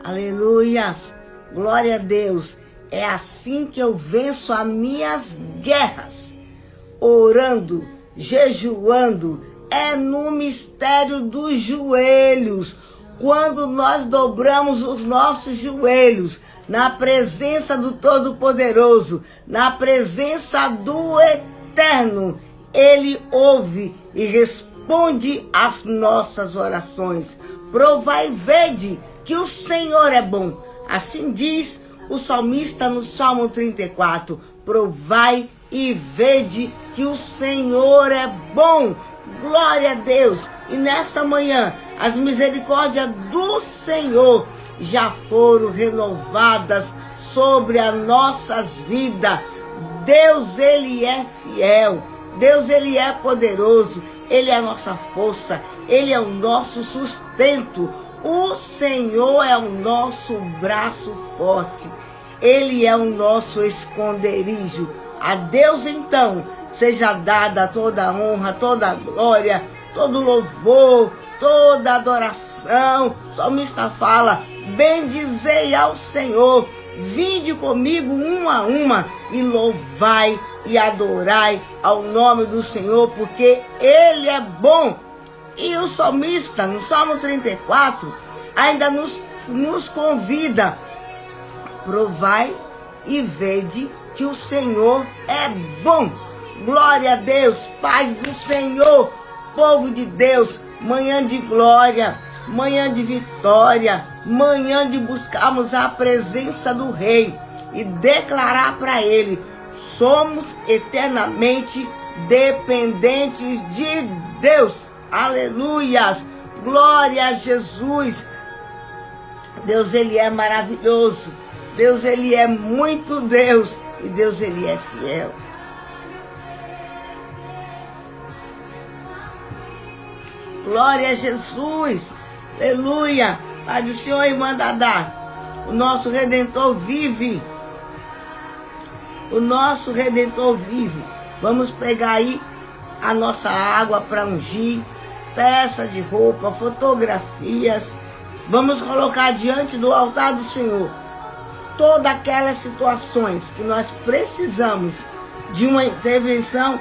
Aleluias. Glória a Deus. É assim que eu venço as minhas guerras. Orando, jejuando. É no mistério dos joelhos. Quando nós dobramos os nossos joelhos na presença do Todo-Poderoso, na presença do Eterno, Ele ouve e responde às nossas orações. Provai e vede que o Senhor é bom. Assim diz o salmista no Salmo 34. Provai e vede que o Senhor é bom. Glória a Deus. E nesta manhã, as misericórdias do Senhor já foram renovadas sobre as nossas vidas. Deus, Ele é fiel. Deus, Ele é poderoso. Ele é a nossa força. Ele é o nosso sustento. O Senhor é o nosso braço forte. Ele é o nosso esconderijo. A Deus, então, seja dada toda a honra, toda a glória, todo louvor, toda adoração. O salmista fala: bendizei ao Senhor, vinde comigo uma a uma e louvai e adorai ao nome do Senhor, porque Ele é bom. E o salmista, no Salmo 34, ainda nos convida: provai e vede que o Senhor é bom. Glória a Deus, paz do Senhor, povo de Deus, manhã de glória, manhã de vitória, manhã de buscarmos a presença do Rei e declarar para Ele: somos eternamente dependentes de Deus. Aleluias, glória a Jesus. Deus, Ele é maravilhoso. Deus, Ele é muito Deus. E Deus, Ele é fiel. Glória a Jesus. Aleluia. Pai do Senhor, irmã Dadá, o nosso Redentor vive. O nosso Redentor vive. Vamos pegar aí a nossa água para ungir, peça de roupa, fotografias. Vamos colocar diante do altar do Senhor todas aquelas situações que nós precisamos de uma intervenção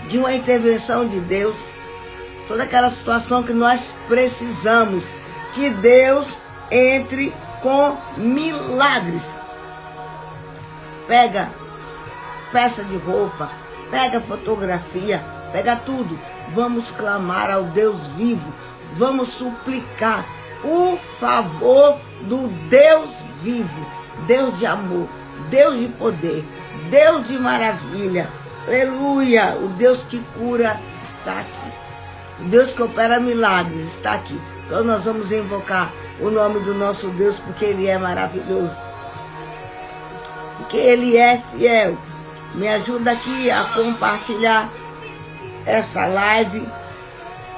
de uma intervenção de Deus. Toda aquela situação que nós precisamos que Deus entre com milagres. Pega peça de roupa, pega fotografia, pega tudo. Vamos clamar ao Deus vivo. Vamos suplicar o favor do Deus vivo. Deus de amor, Deus de poder, Deus de maravilha. Aleluia! O Deus que cura está aqui. O Deus que opera milagres está aqui. Então nós vamos invocar o nome do nosso Deus, porque Ele é maravilhoso. Porque Ele é fiel. Me ajuda aqui a compartilhar essa live.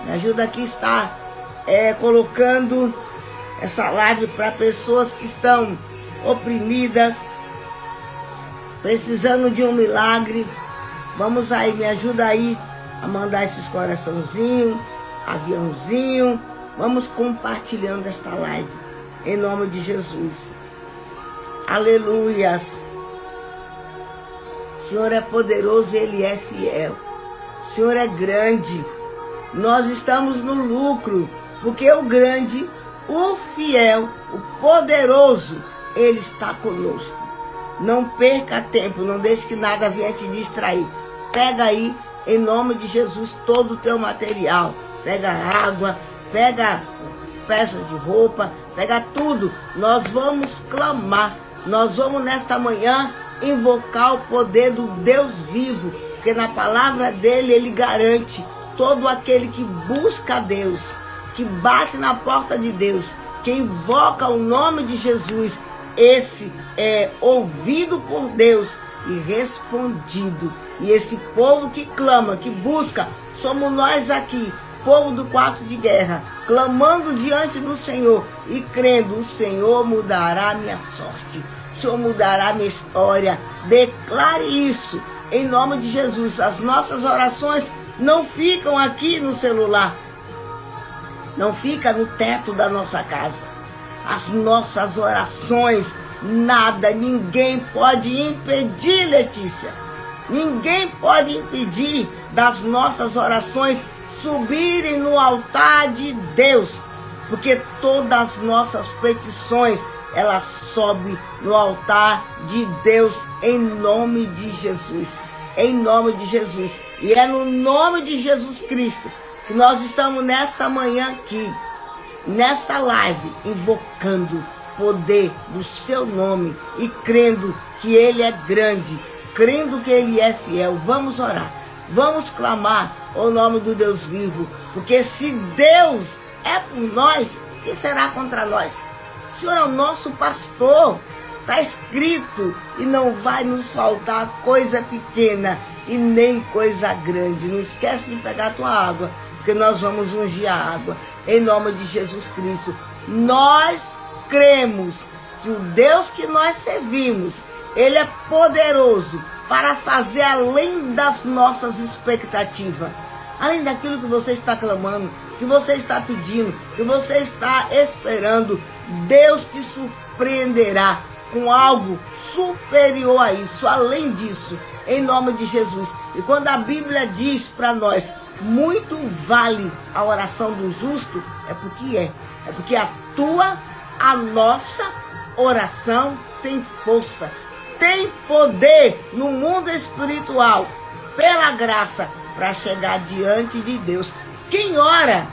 Me ajuda aqui a estar colocando essa live para pessoas que estão oprimidas, precisando de um milagre. Vamos aí, me ajuda aí a mandar esses coraçãozinhos, aviãozinho. Vamos compartilhando esta live, em nome de Jesus. Aleluias. O Senhor é poderoso e Ele é fiel. O Senhor é grande. Nós estamos no lucro, porque o grande, o fiel, o poderoso, Ele está conosco. Não perca tempo, não deixe que nada venha te distrair. Pega aí, em nome de Jesus, todo o teu material. Pega água, pega peça de roupa, pega tudo. Nós vamos clamar, nós vamos nesta manhã invocar o poder do Deus vivo, porque na palavra dele Ele garante: todo aquele que busca a Deus, que bate na porta de Deus, que invoca o nome de Jesus, esse é ouvido por Deus e respondido. E esse povo que clama, que busca, somos nós aqui, povo do quarto de guerra, clamando diante do Senhor e crendo: o Senhor mudará a minha sorte, o Senhor mudará a minha história. Declare isso em nome de Jesus. As nossas orações não ficam aqui no celular, não fica no teto da nossa casa. As nossas orações, nada, ninguém pode impedir, Letícia. Ninguém pode impedir das nossas orações subirem no altar de Deus, porque todas as nossas petições, elas sobem no altar de Deus em nome de Jesus. Em nome de Jesus. E é no nome de Jesus Cristo que nós estamos nesta manhã aqui, nesta live, invocando o poder do seu nome e crendo que Ele é grande, crendo que Ele é fiel. Vamos orar, vamos clamar o nome do Deus vivo, porque se Deus é por nós, quem será contra nós? O Senhor é o nosso pastor, está escrito, e não vai nos faltar coisa pequena e nem coisa grande. Não esquece de pegar a tua água, porque nós vamos ungir a água, em nome de Jesus Cristo. Nós cremos que o Deus que nós servimos, Ele é poderoso para fazer além das nossas expectativas, além daquilo que você está clamando, que você está pedindo, que você está esperando. Deus te surpreenderá com algo superior a isso, além disso, em nome de Jesus. E quando a Bíblia diz para nós, muito vale a oração do justo, é porque a nossa oração tem força, tem poder no mundo espiritual, pela graça, para chegar diante de Deus. Quem ora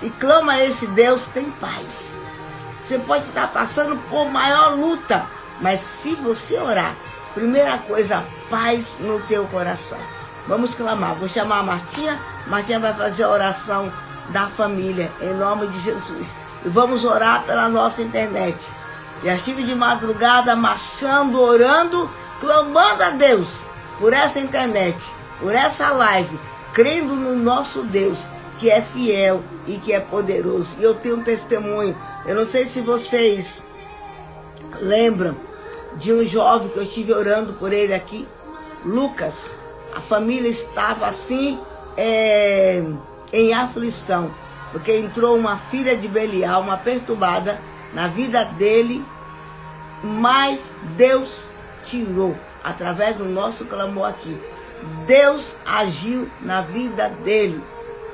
e clama a esse Deus tem paz. Você pode estar passando por maior luta, mas se você orar, primeira coisa, paz no teu coração. Vamos clamar. Vou chamar a Martinha. Martinha vai fazer a oração da família, em nome de Jesus. E vamos orar pela nossa internet. Já estive de madrugada marchando, orando, clamando a Deus por essa internet, por essa live, crendo no nosso Deus, que é fiel e que é poderoso. E eu tenho um testemunho. Eu não sei se vocês lembram de um jovem que eu estive orando por ele aqui, Lucas. A família estava assim, em aflição, porque entrou uma filha de Belial, uma perturbada na vida dele, mas Deus tirou, através do nosso clamor aqui. Deus agiu na vida dele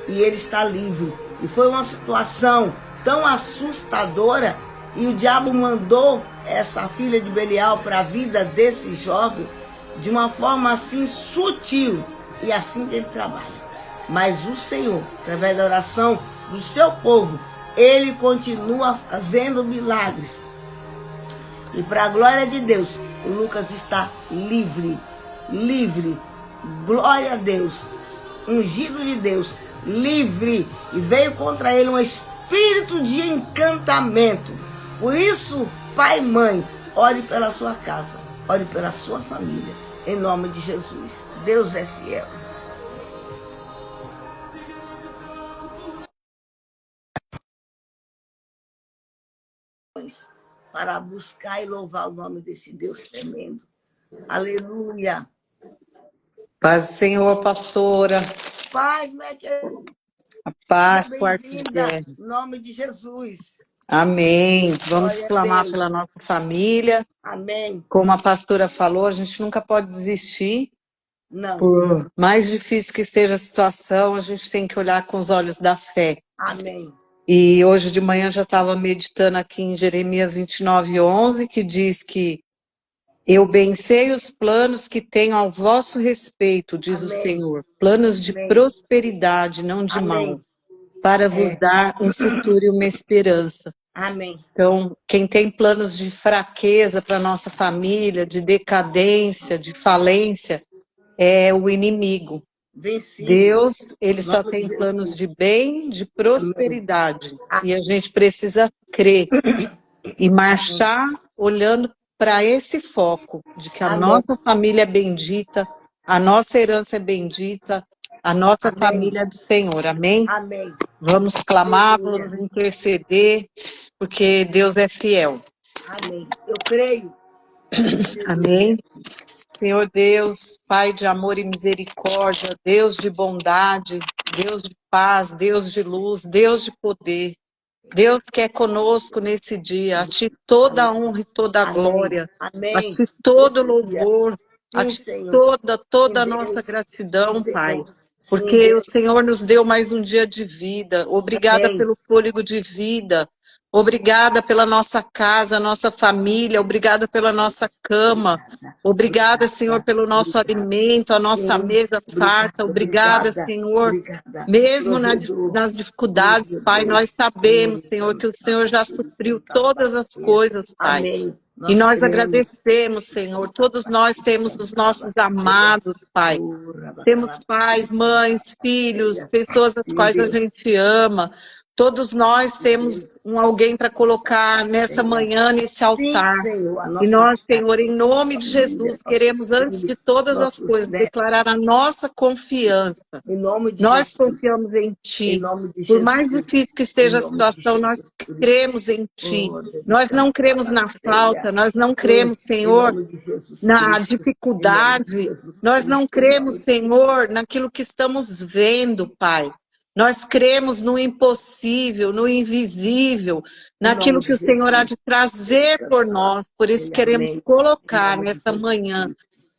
e ele está livre. E foi uma situação tão assustadora, e o diabo mandou essa filha de Belial para a vida desse jovem de uma forma assim sutil, e assim que ele trabalha. Mas o Senhor, através da oração do seu povo, Ele continua fazendo milagres. E para a glória de Deus, o Lucas está livre, livre. Glória a Deus, ungido de Deus, livre. E veio contra ele um espírito de encantamento. Por isso, pai e mãe, ore pela sua casa, ore pela sua família, em nome de Jesus. Deus é fiel. Para buscar e louvar o nome desse Deus tremendo. Aleluia. Paz do Senhor, pastora. Paz, minha querida. A paz, Bem-vinda, em nome de Jesus. Amém. Vamos Glória clamar pela nossa família. Amém. Como a pastora falou, a gente nunca pode desistir. Não. Por mais difícil que esteja a situação, a gente tem que olhar com os olhos da fé. Amém. E hoje de manhã já estava meditando aqui em Jeremias 29:11, que diz que eu bem sei os planos que tenho ao vosso respeito, diz Amém. o Senhor. Planos de prosperidade, não de mal, para vos dar um futuro e uma esperança. Amém. Então, quem tem planos de fraqueza para nossa família, de decadência, de falência, é o inimigo. Vencido. Deus, ele só tem planos de bem, de prosperidade. E a gente precisa crer e marchar olhando para esse foco, de que a nossa família é bendita, a nossa herança é bendita, a nossa família é do Senhor. Amém? Amém. Vamos clamar, vamos interceder, porque Deus é fiel. Amém. Eu creio. Amém. Senhor Deus, Pai de amor e misericórdia, Deus de bondade, Deus de paz, Deus de luz, Deus de poder. Deus que é conosco nesse dia, a Ti toda a honra e toda a glória, a Ti todo louvor, a Ti toda a nossa gratidão, Pai. Porque o Senhor nos deu mais um dia de vida. Obrigada pelo fôlego de vida. Obrigada pela nossa casa, nossa família. Obrigada pela nossa cama. Obrigada, Senhor, pelo nosso alimento, a nossa mesa farta. Obrigada, Senhor. Mesmo nas dificuldades, Pai, nós sabemos, Senhor, que o Senhor já supriu todas as coisas, Pai. E nós agradecemos, Senhor. Todos nós temos os nossos amados, Pai. Temos pais, mães, filhos, pessoas as quais a gente ama. Todos nós temos alguém para colocar nessa manhã, nesse altar. E nós, Senhor, em nome de Jesus, queremos, antes de todas as coisas, declarar a nossa confiança. Nós confiamos em Ti. Por mais difícil que esteja a situação, nós cremos em Ti. Nós não cremos na falta, nós não cremos, Senhor, na dificuldade. Nós não cremos, Senhor, naquilo que estamos vendo, Pai. Nós cremos no impossível, no invisível, naquilo que o Senhor há de trazer por nós. Por isso queremos colocar nessa manhã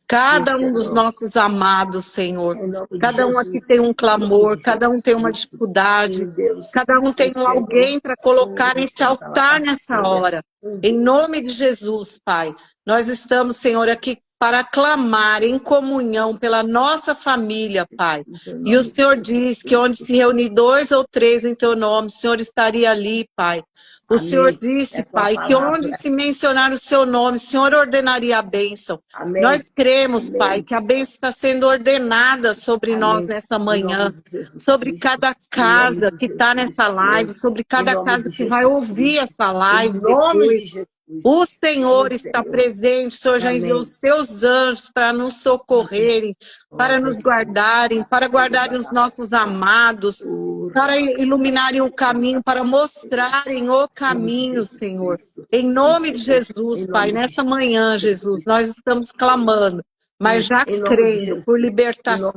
cada um dos nossos amados, Senhor. Cada um aqui tem um clamor, cada um tem uma dificuldade, cada um tem alguém para colocar nesse altar nessa hora. Em nome de Jesus, Pai, nós estamos, Senhor, aqui para clamar em comunhão pela nossa família, Pai. E o Senhor diz que onde se reunir 2 ou 3 em Teu nome, o Senhor estaria ali, Pai. O Senhor disse, Pai, que onde se mencionar o Seu nome, o Senhor ordenaria a bênção. Nós cremos, Pai, que a bênção está sendo ordenada sobre nós nessa manhã, sobre cada casa que está nessa live, sobre cada casa que vai ouvir essa live depois. O Senhor está presente, o Senhor já enviou os Teus anjos para nos socorrerem, para nos guardarem, para guardarem os nossos amados, para iluminarem o caminho, para mostrarem o caminho, Senhor. Em nome de Jesus, Pai, nessa manhã, Jesus, nós estamos clamando, mas já crendo por libertação,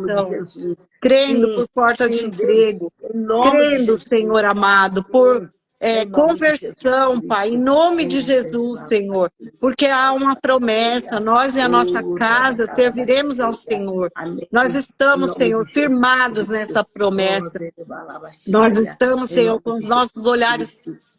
crendo por porta de emprego, crendo, Senhor amado, por conversão, Pai, em nome de Jesus, Senhor, porque há uma promessa, nós e a nossa casa serviremos ao Senhor. Nós estamos, Senhor, firmados nessa promessa. Nós estamos, Senhor, com os nossos olhares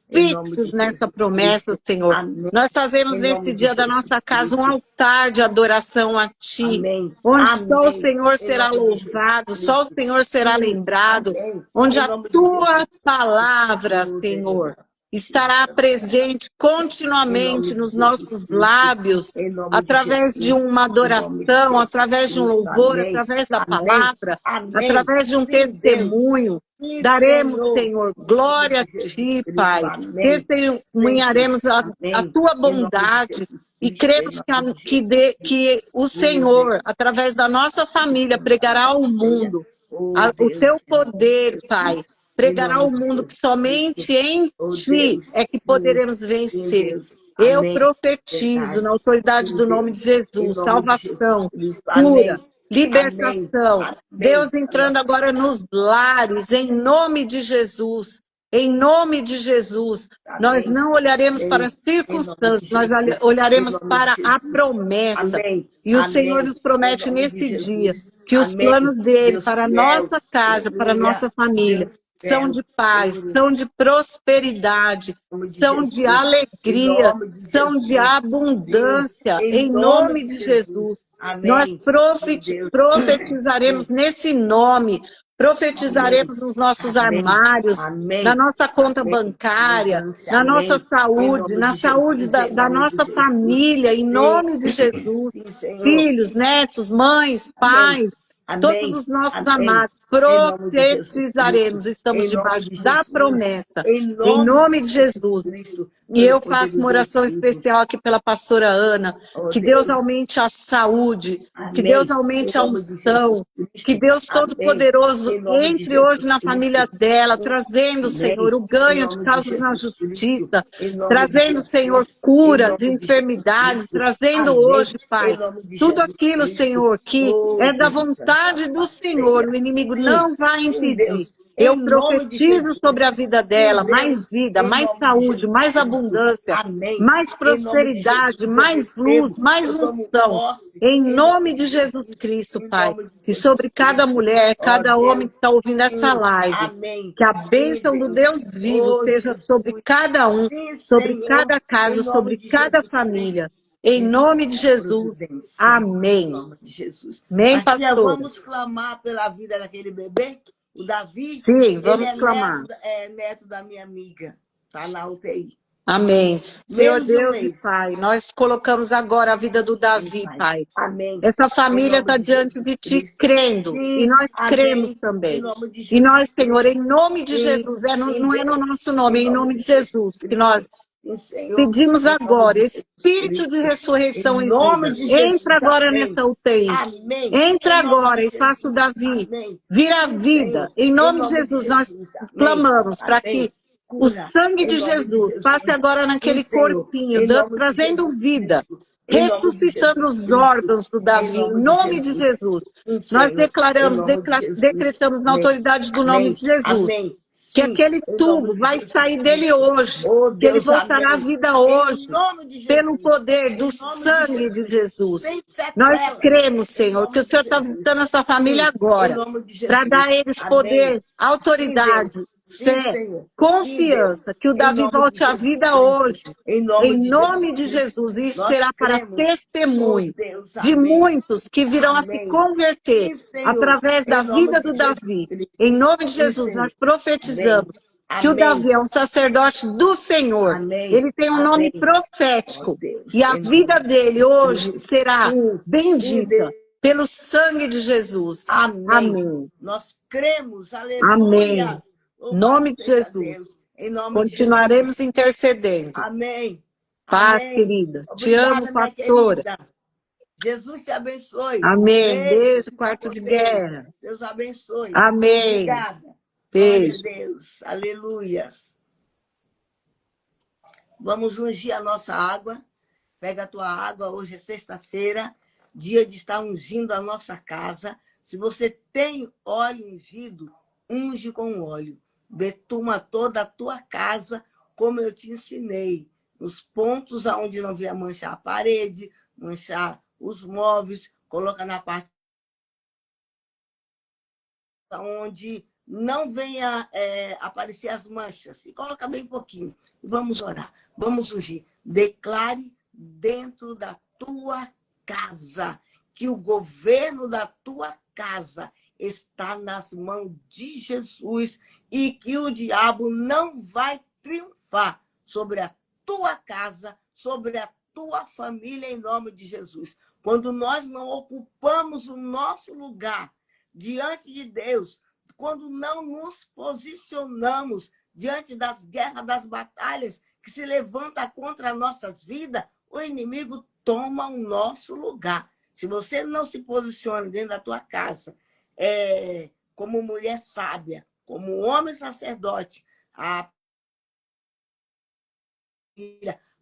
fixos nessa promessa, Senhor. Nós fazemos nesse dia da nossa casa um altar de adoração a Ti, onde só o Senhor será louvado, só o Senhor será lembrado, onde a Tua palavra, Senhor, estará presente continuamente nos nossos lábios, através de uma adoração, através de um louvor, através da palavra, através de um testemunho. Daremos, Senhor, glória a Ti, Pai. Testemunharemos a Tua bondade e cremos que o Senhor, através da nossa família, pregará ao mundo o Teu poder, Pai. Pregará ao mundo que somente em Ti é que poderemos vencer. Eu profetizo na autoridade do nome de Jesus, salvação, cura, libertação. Deus entrando agora nos lares, em nome de Jesus. Em nome de Jesus, nós não olharemos para as circunstâncias, nós olharemos para a promessa. E o Senhor nos promete nesse dia que os planos dele para a nossa casa, para a nossa família, são de paz, são de prosperidade, são de alegria, são de abundância, em nome de Jesus. Nós profetizaremos nesse nome, profetizaremos nos nossos armários, na nossa conta bancária, na nossa saúde, na saúde da nossa família, em nome de Jesus. Filhos, netos, mães, pais, todos os nossos amados, profetizaremos, estamos debaixo da promessa, em nome de Jesus. E eu faço uma oração especial aqui pela pastora Ana, que Deus aumente a saúde, que Deus aumente a unção, que Deus Todo-Poderoso entre hoje na família dela, trazendo, Senhor, o ganho de causas na justiça, trazendo, Senhor, cura de enfermidades, trazendo hoje, Pai, tudo aquilo, Senhor, que é da vontade do Senhor, o inimigo não vai impedir. Em Eu nome de profetizo Jesus. sobre a vida dela mais vida, Em mais nome de saúde, Jesus. mais abundância, Amém. mais Em nome de prosperidade, Jesus, eu mais luz, recebo, mais eu tomo unção. posse. Em Em nome de Jesus Jesus. Cristo, Em Pai. nome de E Jesus sobre cada Cristo. mulher, Ó cada homem que Deus. está ouvindo essa Sim. live. Amém. Que a Sim, bênção do Deus vivo Oh, seja Jesus. sobre cada um, Sim, sobre Senhor. cada casa, Em nome sobre de cada Jesus família. Cristo. Em Em nome de Jesus. providência. Em Amém. nome de Jesus. Amém, Mas tia, pastora? vamos clamar pela vida daquele bebê? O Davi, Sim, ele vamos clamar. neto da minha amiga. Está na UTI. Amém. Senhor Menos de um Deus e mês. Pai, nós colocamos agora a vida do Davi, Pai. Amém. Essa Em família nome está de diante Jesus de Ti Cristo. crendo. E Sim, nós cremos amém. Em também. nome de E Jesus nós, Senhor, Cristo. em nome de Sim, Jesus, sim, não é no Deus. nosso nome, é em nome de Jesus que Cristo. nós Sim, Senhor. pedimos Em nome agora, de Jesus Espírito de Cristo. ressurreição Em e nome vida. de Jesus. Entra agora Amém. nessa UTI. Amém. Entra Em nome agora de e faça o Jesus. Davi Amém. vir à Sim, vida. Senhor. Em Em nome de nome de Jesus, nós Jesus. Amém. clamamos para Amém. que o Cura. sangue Em de nome de Jesus passe Jesus. agora Sim, naquele Senhor. corpinho, Em nome de trazendo Jesus vida, Cristo. Em nome de ressuscitando Jesus os Cristo. órgãos do Em Davi, em nome de nome de Jesus. Jesus. Sim, Nós Senhor. Em declaramos, nome de Jesus. decretamos na Amém. autoridade do nome Amém. de Jesus Amém. que Sim. aquele Em nome tubo de vai Jesus sair dele Cristo. hoje, Oh, que ele Deus, voltará à amém. vida Em hoje, nome de pelo Jesus. poder do Em nome de sangue de Jesus. Jesus. Sem Nós sequela. cremos, Em Senhor, que nome o de Senhor está Jesus. visitando essa família Sim. Em agora, nome de para dar Jesus. a eles Amém. poder, Sim, Deus. autoridade, Sim, fé, Senhor. Sim, confiança, Deus. que o Em Davi nome de volte à Jesus vida Cristo. hoje, Em nome em de Jesus nome de Cristo. Jesus. Isso Nós será para cremos. Oh, testemunho Deus, de amém. muitos que virão a se Amém. converter Sim, Senhor. através Em da nome vida de do Jesus Davi. Em Cristo. nome de Sim, Jesus, Senhor. nós Amém. profetizamos que o Amém. Davi é um sacerdote do Senhor. Amém. Ele tem um nome Amém. Oh, profético. Deus, E a em nome vida de dele hoje Jesus. será Sim, sim, bendita Deus. pelo sangue de Jesus. Amém. Amém. Nós cremos, Amém. aleluia. Em Louvado nome de seja Jesus. Deus. Em nome de Jesus. Continuaremos intercedendo. Amém. Paz, Amém. querida. Te amo, Obrigada, minha pastora. querida. Jesus te abençoe. Amém. Beijo. Beijo, Fica quarto com de Deus. guerra. Deus abençoe. Amém. Obrigada. Glória a Beijo. Deus. Aleluia. Vamos ungir a nossa água. Pega a tua água. Hoje é sexta-feira, dia de estar ungindo a nossa casa. Se você tem óleo ungido, unge com óleo. Betuma toda a tua casa, como eu te ensinei. Nos pontos onde não venha manchar a parede, manchar os móveis, coloca na parte onde não venha aparecer as manchas. E coloca bem pouquinho. Vamos orar. Vamos ungir. Declare dentro da tua casa que o governo da tua casa está nas mãos de Jesus e que o diabo não vai triunfar sobre a tua casa, sobre a tua família, em nome de Jesus. Quando nós não ocupamos o nosso lugar diante de Deus, quando não nos posicionamos diante das guerras, das batalhas que se levantam contra as nossas vidas, o inimigo toma o nosso lugar. Se você não se posiciona dentro da tua casa, como mulher sábia, como homem sacerdote,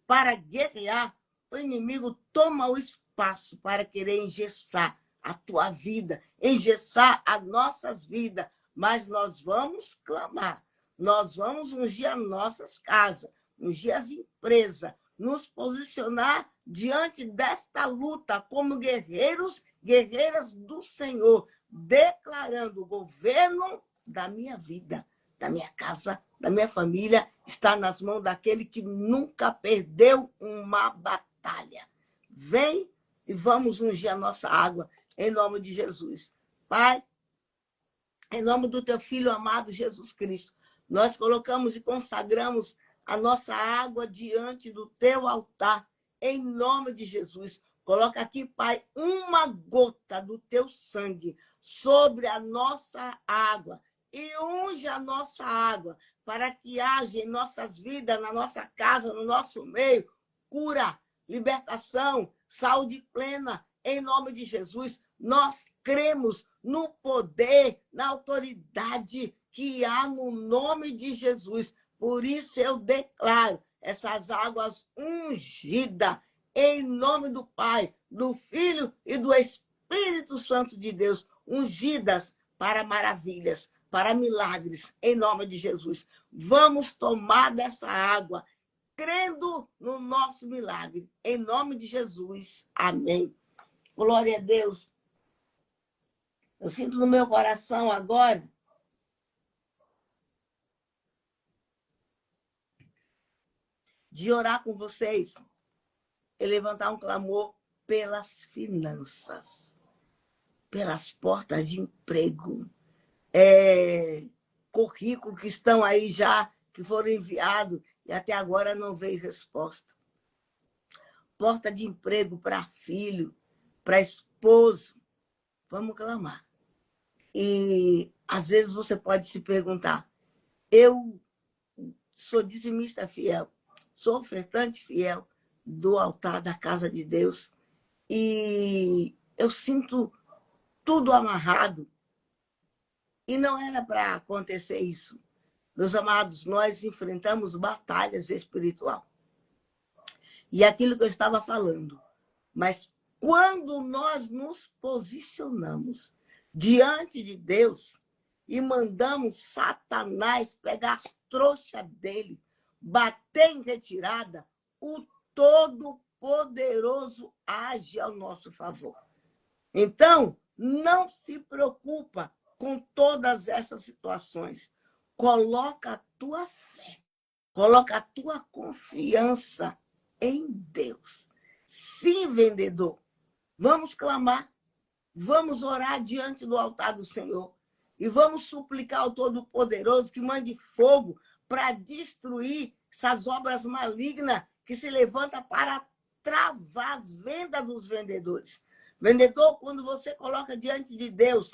para guerrear, o inimigo toma o espaço para querer engessar a tua vida, engessar as nossas vidas. Mas nós vamos clamar, nós vamos ungir as nossas casas, ungir as empresas, nos posicionar diante desta luta como guerreiros, guerreiras do Senhor, declarando o governo da minha vida, da minha casa, da minha família, está nas mãos daquele que nunca perdeu uma batalha. Vem e vamos ungir a nossa água, em nome de Jesus. Pai, em nome do teu Filho amado Jesus Cristo, nós colocamos e consagramos a nossa água diante do teu altar, em nome de Jesus. Coloca aqui, Pai, uma gota do teu sangue sobre a nossa água e unge a nossa água para que haja em nossas vidas, na nossa casa, no nosso meio, cura, libertação, saúde plena, em nome de Jesus. Nós cremos no poder, na autoridade que há no nome de Jesus. Por isso eu declaro essas águas ungidas em nome do Pai, do Filho e do Espírito Santo de Deus, ungidas para maravilhas, para milagres, em nome de Jesus. Vamos tomar dessa água, crendo no nosso milagre, em nome de Jesus. Amém. Glória a Deus. Eu sinto no meu coração agora de orar com vocês e levantar um clamor pelas finanças, pelas portas de emprego, currículo que estão aí já, que foram enviados e até agora não veio resposta. Porta de emprego para filho, para esposo. Vamos clamar. E às vezes você pode se perguntar, eu sou dizimista fiel, sou ofertante fiel do altar da casa de Deus e eu sinto tudo amarrado. E não era para acontecer isso. Meus amados, nós enfrentamos batalhas espirituais. E aquilo que eu estava falando. Mas quando nós nos posicionamos diante de Deus e mandamos Satanás pegar as trouxas dele, bater em retirada, o Todo-Poderoso age ao nosso favor. Então, não se preocupa com todas essas situações. Coloca a tua fé, coloca a tua confiança em Deus. Sim, vendedor, vamos clamar, vamos orar diante do altar do Senhor e vamos suplicar ao Todo-Poderoso que mande fogo para destruir essas obras malignas que se levantam para travar as vendas dos vendedores. Vendedor, quando você coloca diante de Deus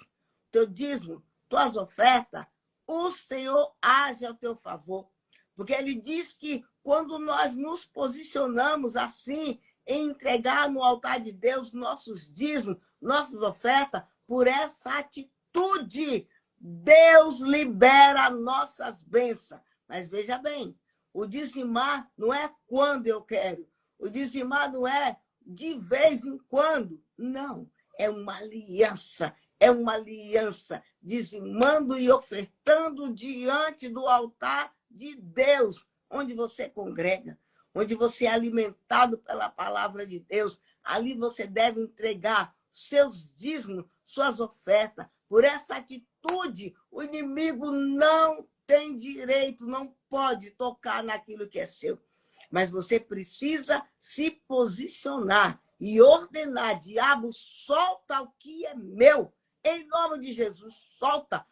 teu dízimo, tuas ofertas, o Senhor age ao teu favor. Porque ele diz que quando nós nos posicionamos assim, em entregar no altar de Deus nossos dízimos, nossas ofertas, por essa atitude, Deus libera nossas bênçãos. Mas veja bem, o dizimar não é quando eu quero. O dizimar não é de vez em quando. Não, é uma aliança. É uma aliança, dizimando e ofertando diante do altar de Deus, onde você congrega, onde você é alimentado pela palavra de Deus. Ali você deve entregar seus dízimos, suas ofertas. Por essa atitude, o inimigo não tem direito, não pode tocar naquilo que é seu. Mas você precisa se posicionar e ordenar, diabo, solta o que é meu. Em nome de Jesus, solta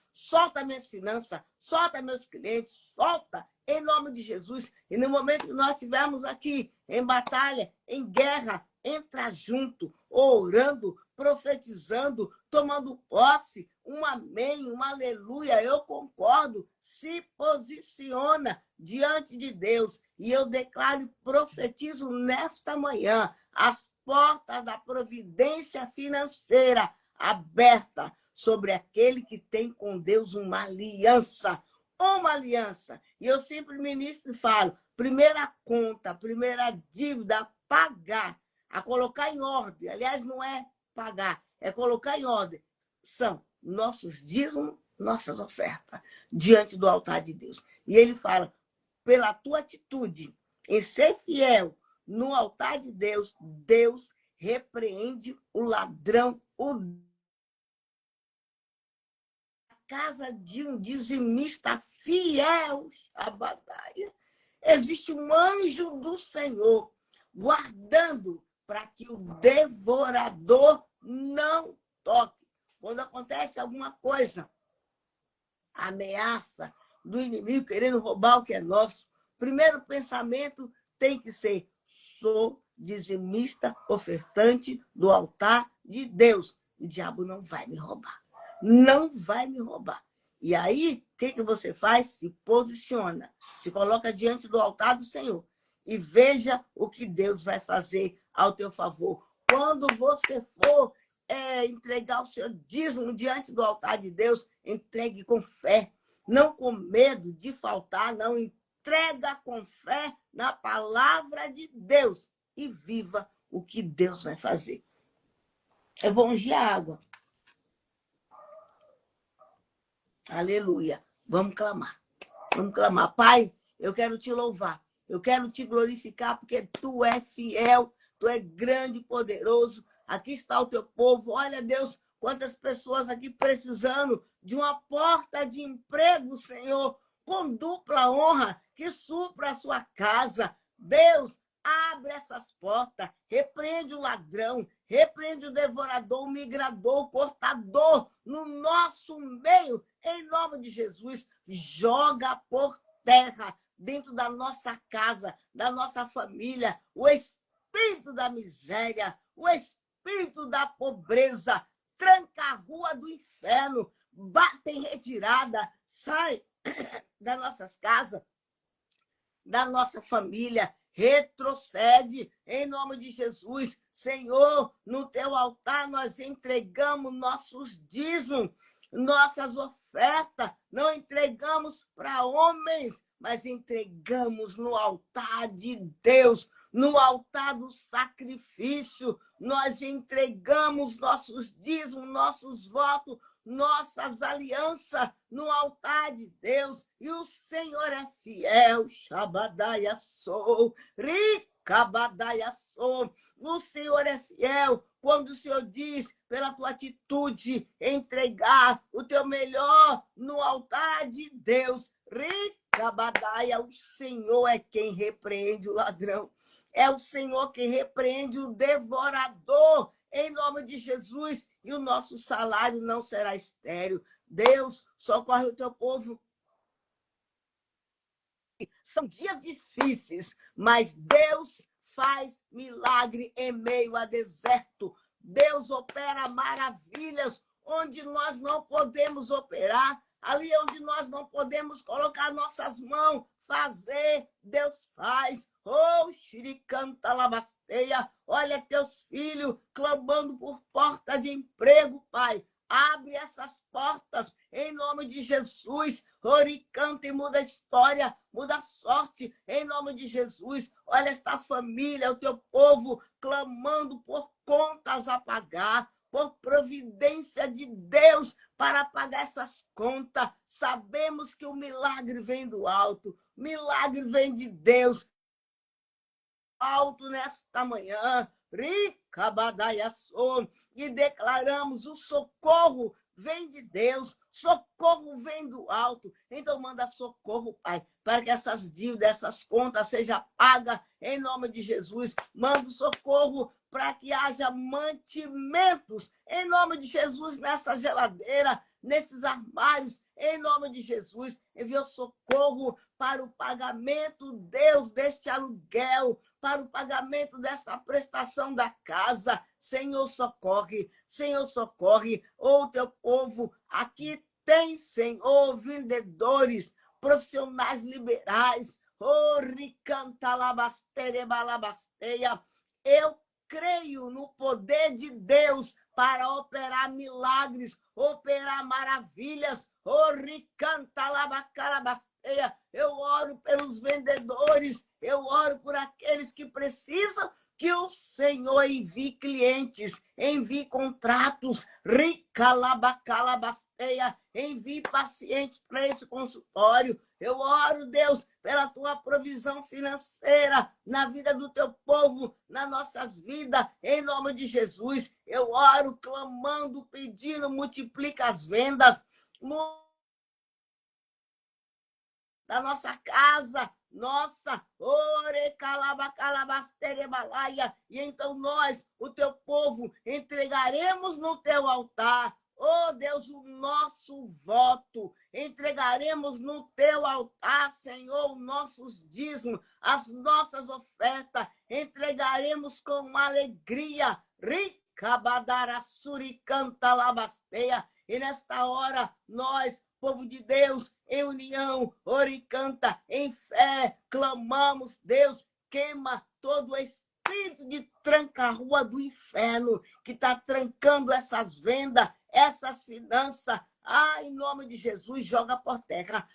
minhas finanças, solta meus clientes, solta, em nome de Jesus. E no momento que nós estivermos aqui em batalha, em guerra, entra junto, orando, profetizando, tomando posse, um amém, um aleluia, eu concordo, se posiciona diante de Deus. E eu declaro e profetizo nesta manhã as portas da providência financeira aberta sobre aquele que tem com Deus uma aliança. Uma aliança. E eu sempre ministro e falo, primeira conta, primeira dívida a pagar, a colocar em ordem. Aliás, não é pagar, é colocar em ordem. São nossos dízimos, nossas ofertas, diante do altar de Deus. E ele fala, pela tua atitude em ser fiel no altar de Deus, Deus repreende o ladrão, casa de um dizimista fiel, Abadaia. Existe um anjo do Senhor guardando para que o devorador não toque. Quando acontece alguma coisa, ameaça do inimigo querendo roubar o que é nosso, primeiro pensamento tem que ser: sou dizimista, ofertante do altar de Deus. O diabo não vai me roubar. Não vai me roubar. E aí, o que você faz? Se posiciona, se coloca diante do altar do Senhor e veja o que Deus vai fazer ao teu favor. Quando você for entregar o seu dízimo diante do altar de Deus, entregue com fé, não com medo de faltar, não. Entrega com fé na palavra de Deus e viva o que Deus vai fazer. Eu vou ungir a água. Aleluia. Vamos clamar. Vamos clamar. Pai, eu quero te louvar. Eu quero te glorificar porque tu é fiel, tu é grande e poderoso. Aqui está o teu povo. Olha, Deus, quantas pessoas aqui precisando de uma porta de emprego, Senhor, com dupla honra, que supra a sua casa. Deus, abre essas portas, repreende o ladrão, repreende o devorador, o migrador, o cortador no nosso meio, em nome de Jesus. Joga por terra, dentro da nossa casa, da nossa família, o espírito da miséria, o espírito da pobreza. Tranca a rua do inferno, bate em retirada, sai das nossas casas, da nossa família, retrocede em nome de Jesus. Senhor, no teu altar nós entregamos nossos dízimos, nossas ofertas, não entregamos para homens, mas entregamos no altar de Deus, no altar do sacrifício. Nós entregamos nossos dízimos, nossos votos, nossas alianças no altar de Deus. E o Senhor é fiel. Shabadaia sou, Ricabadaia sou. O Senhor é fiel quando o Senhor diz, pela tua atitude, entregar o teu melhor no altar de Deus. Ricabadaia, o Senhor é quem repreende o ladrão. É o Senhor quem repreende o devorador, em nome de Jesus, e o nosso salário não será estéril. Deus, socorre o teu povo. São dias difíceis, mas Deus faz milagre em meio a deserto. Deus opera maravilhas onde nós não podemos operar. Ali onde nós não podemos colocar nossas mãos, fazer, Deus faz. Oh, xiricanta labasteia, olha teus filhos clamando por porta de emprego, Pai. Abre essas portas em nome de Jesus. Oricanta e muda a história, muda a sorte em nome de Jesus. Olha esta família, o teu povo clamando por contas a pagar, por providência de Deus para pagar essas contas. Sabemos que o milagre vem do alto, milagre vem de Deus. Alto nesta manhã, Ricabadaiaçô, e declaramos o socorro vem de Deus, socorro vem do alto. Então manda socorro, Pai, para que essas dívidas, essas contas sejam pagas em nome de Jesus. Manda socorro para que haja mantimentos em nome de Jesus nessa geladeira, nesses armários, em nome de Jesus. Enviou socorro para o pagamento, Deus, deste aluguel, para o pagamento dessa prestação da casa. Senhor, socorre. Senhor, socorre. Ô, teu povo, aqui tem, Senhor, vendedores, profissionais liberais. Ô, ricantalabasterebalabasteia. Eu creio no poder de Deus para operar milagres, operar maravilhas. Ô, ricantalabasteia. Eu oro pelos vendedores, eu oro por aqueles que precisam, que o Senhor envie clientes, envie contratos, ricalabacalabasteia, envie pacientes para esse consultório. Eu oro, Deus, pela tua provisão financeira na vida do teu povo, nas nossas vidas, em nome de Jesus. Eu oro, clamando, pedindo, multiplica as vendas, da nossa casa, nossa, orecalabacalabasterebalaia. E então nós, o teu povo, entregaremos no teu altar, oh Deus, o nosso voto. Entregaremos no teu altar, Senhor, os nossos dízimos, as nossas ofertas. Entregaremos com alegria. Ricabadarasuricantalabasteia. E nesta hora, nós, povo de Deus, em união, oricanta, em fé, clamamos, Deus, queima todo o espírito de tranca-rua do inferno, que está trancando essas vendas, essas finanças. Ah, em nome de Jesus, joga por terra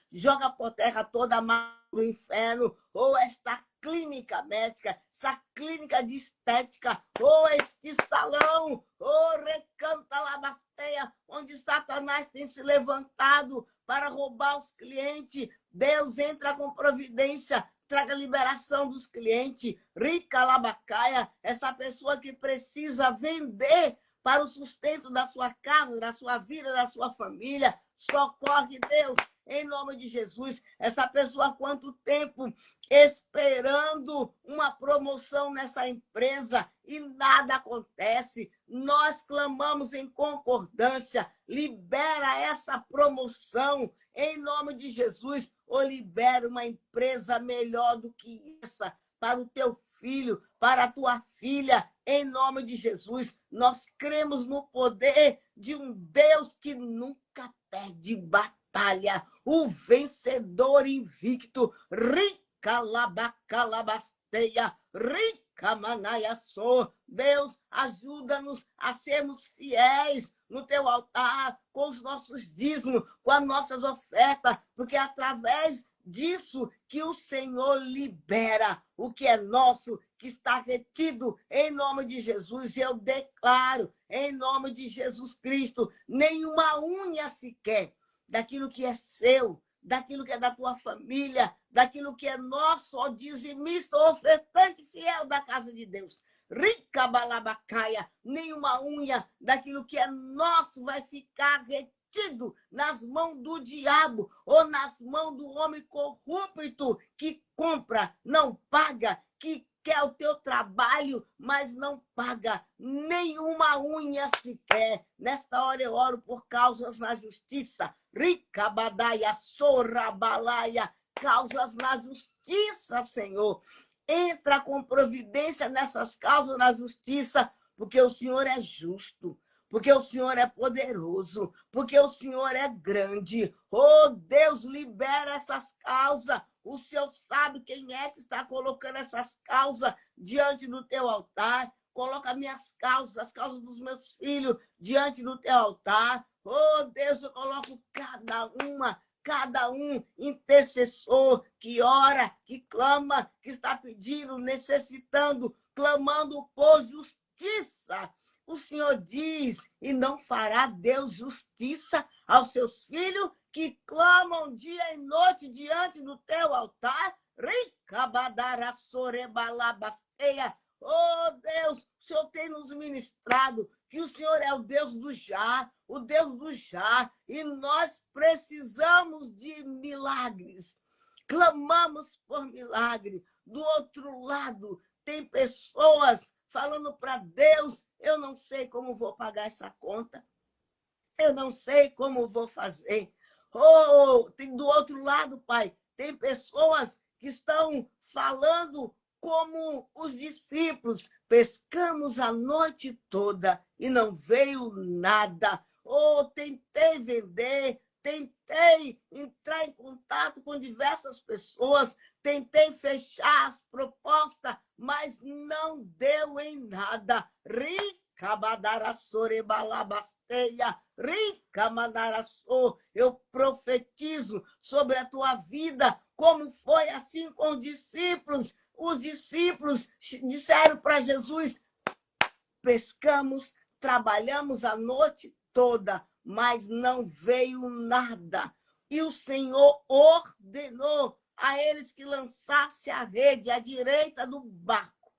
toda a maldição do inferno, ou esta clínica médica, essa clínica de estética, ou este salão, ou recanta labasteia, onde Satanás tem se levantado para roubar os clientes. Deus, entra com providência, traga liberação dos clientes. Rica labacaia, essa pessoa que precisa vender para o sustento da sua casa, da sua vida, da sua família. Socorre, Deus, em nome de Jesus. Essa pessoa há quanto tempo esperando uma promoção nessa empresa e nada acontece. Nós clamamos em concordância. Libera essa promoção em nome de Jesus, ou libera uma empresa melhor do que essa para o teu filho, para a tua filha, em nome de Jesus. Nós cremos no poder de um Deus que nunca perde batalha, o vencedor invicto. Rica labacalabasteia, rica manaiaçô. Deus, ajuda-nos a sermos fiéis no teu altar, com os nossos dízimos, com as nossas ofertas, porque é através disso que o Senhor libera o que é nosso, que está retido em nome de Jesus. E eu declaro, em nome de Jesus Cristo, nenhuma unha sequer daquilo que é seu, daquilo que é da tua família, daquilo que é nosso, ó dizimista, ofertante fiel da casa de Deus. Rica balabacaia, nenhuma unha daquilo que é nosso vai ficar retido nas mãos do diabo ou nas mãos do homem corrupto que compra, não paga, que quer o teu trabalho, mas não paga nenhuma unha sequer. Nesta hora eu oro por causas na justiça. Rica badaia, sorrabalaia, causas na justiça, Senhor. Entra com providência nessas causas na justiça, porque o Senhor é justo, porque o Senhor é poderoso, porque o Senhor é grande. Oh, Deus, libera essas causas. O Senhor sabe quem é que está colocando essas causas diante do teu altar. Coloca minhas causas, as causas dos meus filhos diante do teu altar. Oh, Deus, eu coloco cada um intercessor que ora, que clama, que está pedindo, necessitando, clamando por justiça. O Senhor diz, e não fará Deus justiça aos seus filhos que clamam dia e noite diante do teu altar? Ricabadaraçorebalabasteia. Oh, Deus, o Senhor tem nos ministrado que o Senhor é o Deus do já, o Deus do já, e nós precisamos de milagres. Clamamos por milagre. Do outro lado, tem pessoas falando para Deus, eu não sei como vou pagar essa conta, eu não sei como vou fazer. Oh, tem do outro lado, Pai, tem pessoas que estão falando como os discípulos, pescamos a noite toda e não veio nada. Oh, tentei vender, tentei entrar em contato com diversas pessoas, tentei fechar as propostas, mas não deu em nada. Rica badaraçorebalabasteia, rica manaraçô. Eu profetizo sobre a tua vida, como foi assim com os discípulos. Os discípulos disseram para Jesus, pescamos, trabalhamos a noite toda, mas não veio nada. E o Senhor ordenou a eles que lançassem a rede à direita do barco.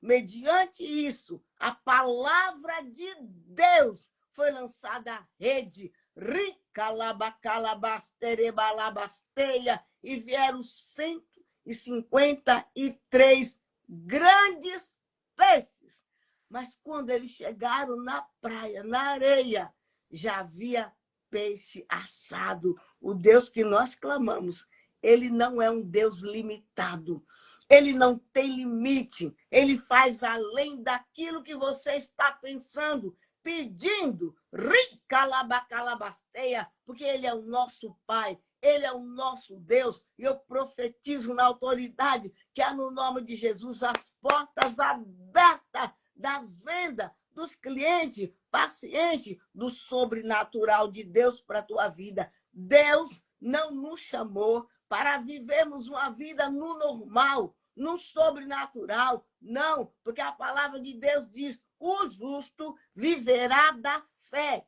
Mediante isso, a palavra de Deus foi lançada à rede. Rica labacalabasterebalabasteia, e vieram 153 grandes peixes. Mas quando eles chegaram na praia, na areia, já havia peixe assado. O Deus que nós clamamos, ele não é um Deus limitado. Ele não tem limite. Ele faz além daquilo que você está pensando, pedindo. Rica labacalabasteia, porque ele é o nosso Pai. Ele é o nosso Deus. E eu profetizo na autoridade que há no nome de Jesus as portas abertas das vendas, dos clientes, pacientes, do sobrenatural de Deus para a tua vida. Deus não nos chamou para vivermos uma vida no normal, no sobrenatural. Não, porque a palavra de Deus diz, o justo viverá da fé.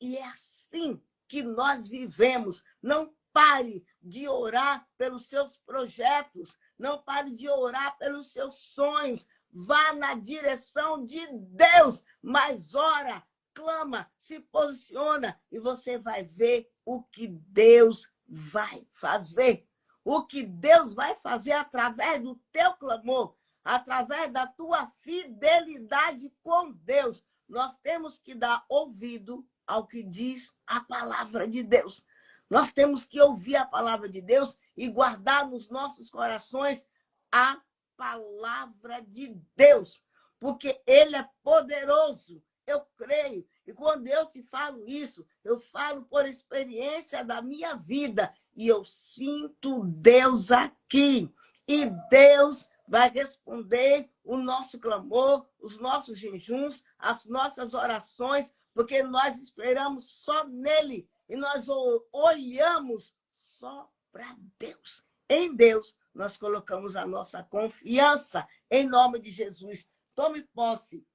E é assim que nós vivemos. Não pare de orar pelos seus projetos. Não pare de orar pelos seus sonhos. Vá na direção de Deus, mas ora, clama, se posiciona e você vai ver o que Deus vai fazer. O que Deus vai fazer através do teu clamor, através da tua fidelidade com Deus. Nós temos que dar ouvido ao que diz a palavra de Deus. Nós temos que ouvir a palavra de Deus e guardar nos nossos corações a palavra de Deus, porque Ele é poderoso. Eu creio. E quando eu te falo isso, eu falo por experiência da minha vida. E eu sinto Deus aqui. E Deus vai responder o nosso clamor, os nossos jejuns, as nossas orações, porque nós esperamos só nele. E nós olhamos só para Deus. Em Deus, nós colocamos a nossa confiança. Em nome de Jesus. Tome posse.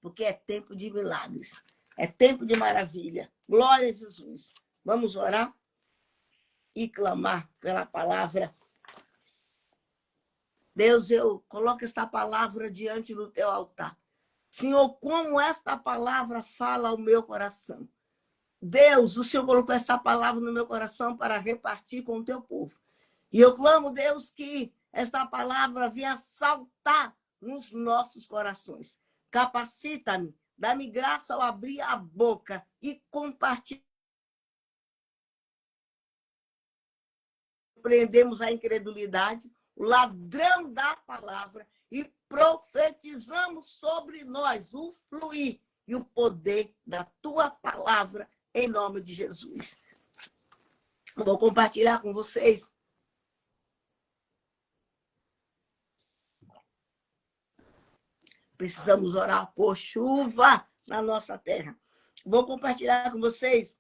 Porque é tempo de milagres, é tempo de maravilha. Glória a Jesus. Vamos orar e clamar pela palavra. Deus, eu coloco esta palavra diante do teu altar. Senhor, como esta palavra fala ao meu coração. Deus, o Senhor colocou essa palavra no meu coração para repartir com o teu povo. E eu clamo, Deus, que esta palavra venha saltar nos nossos corações. Capacita-me, dá-me graça ao abrir a boca e compartilhar. Prendemos a incredulidade, o ladrão da palavra e profetizamos sobre nós o fluir e o poder da tua palavra em nome de Jesus. Vou compartilhar com vocês. Precisamos orar por chuva na nossa terra. Vou compartilhar com vocês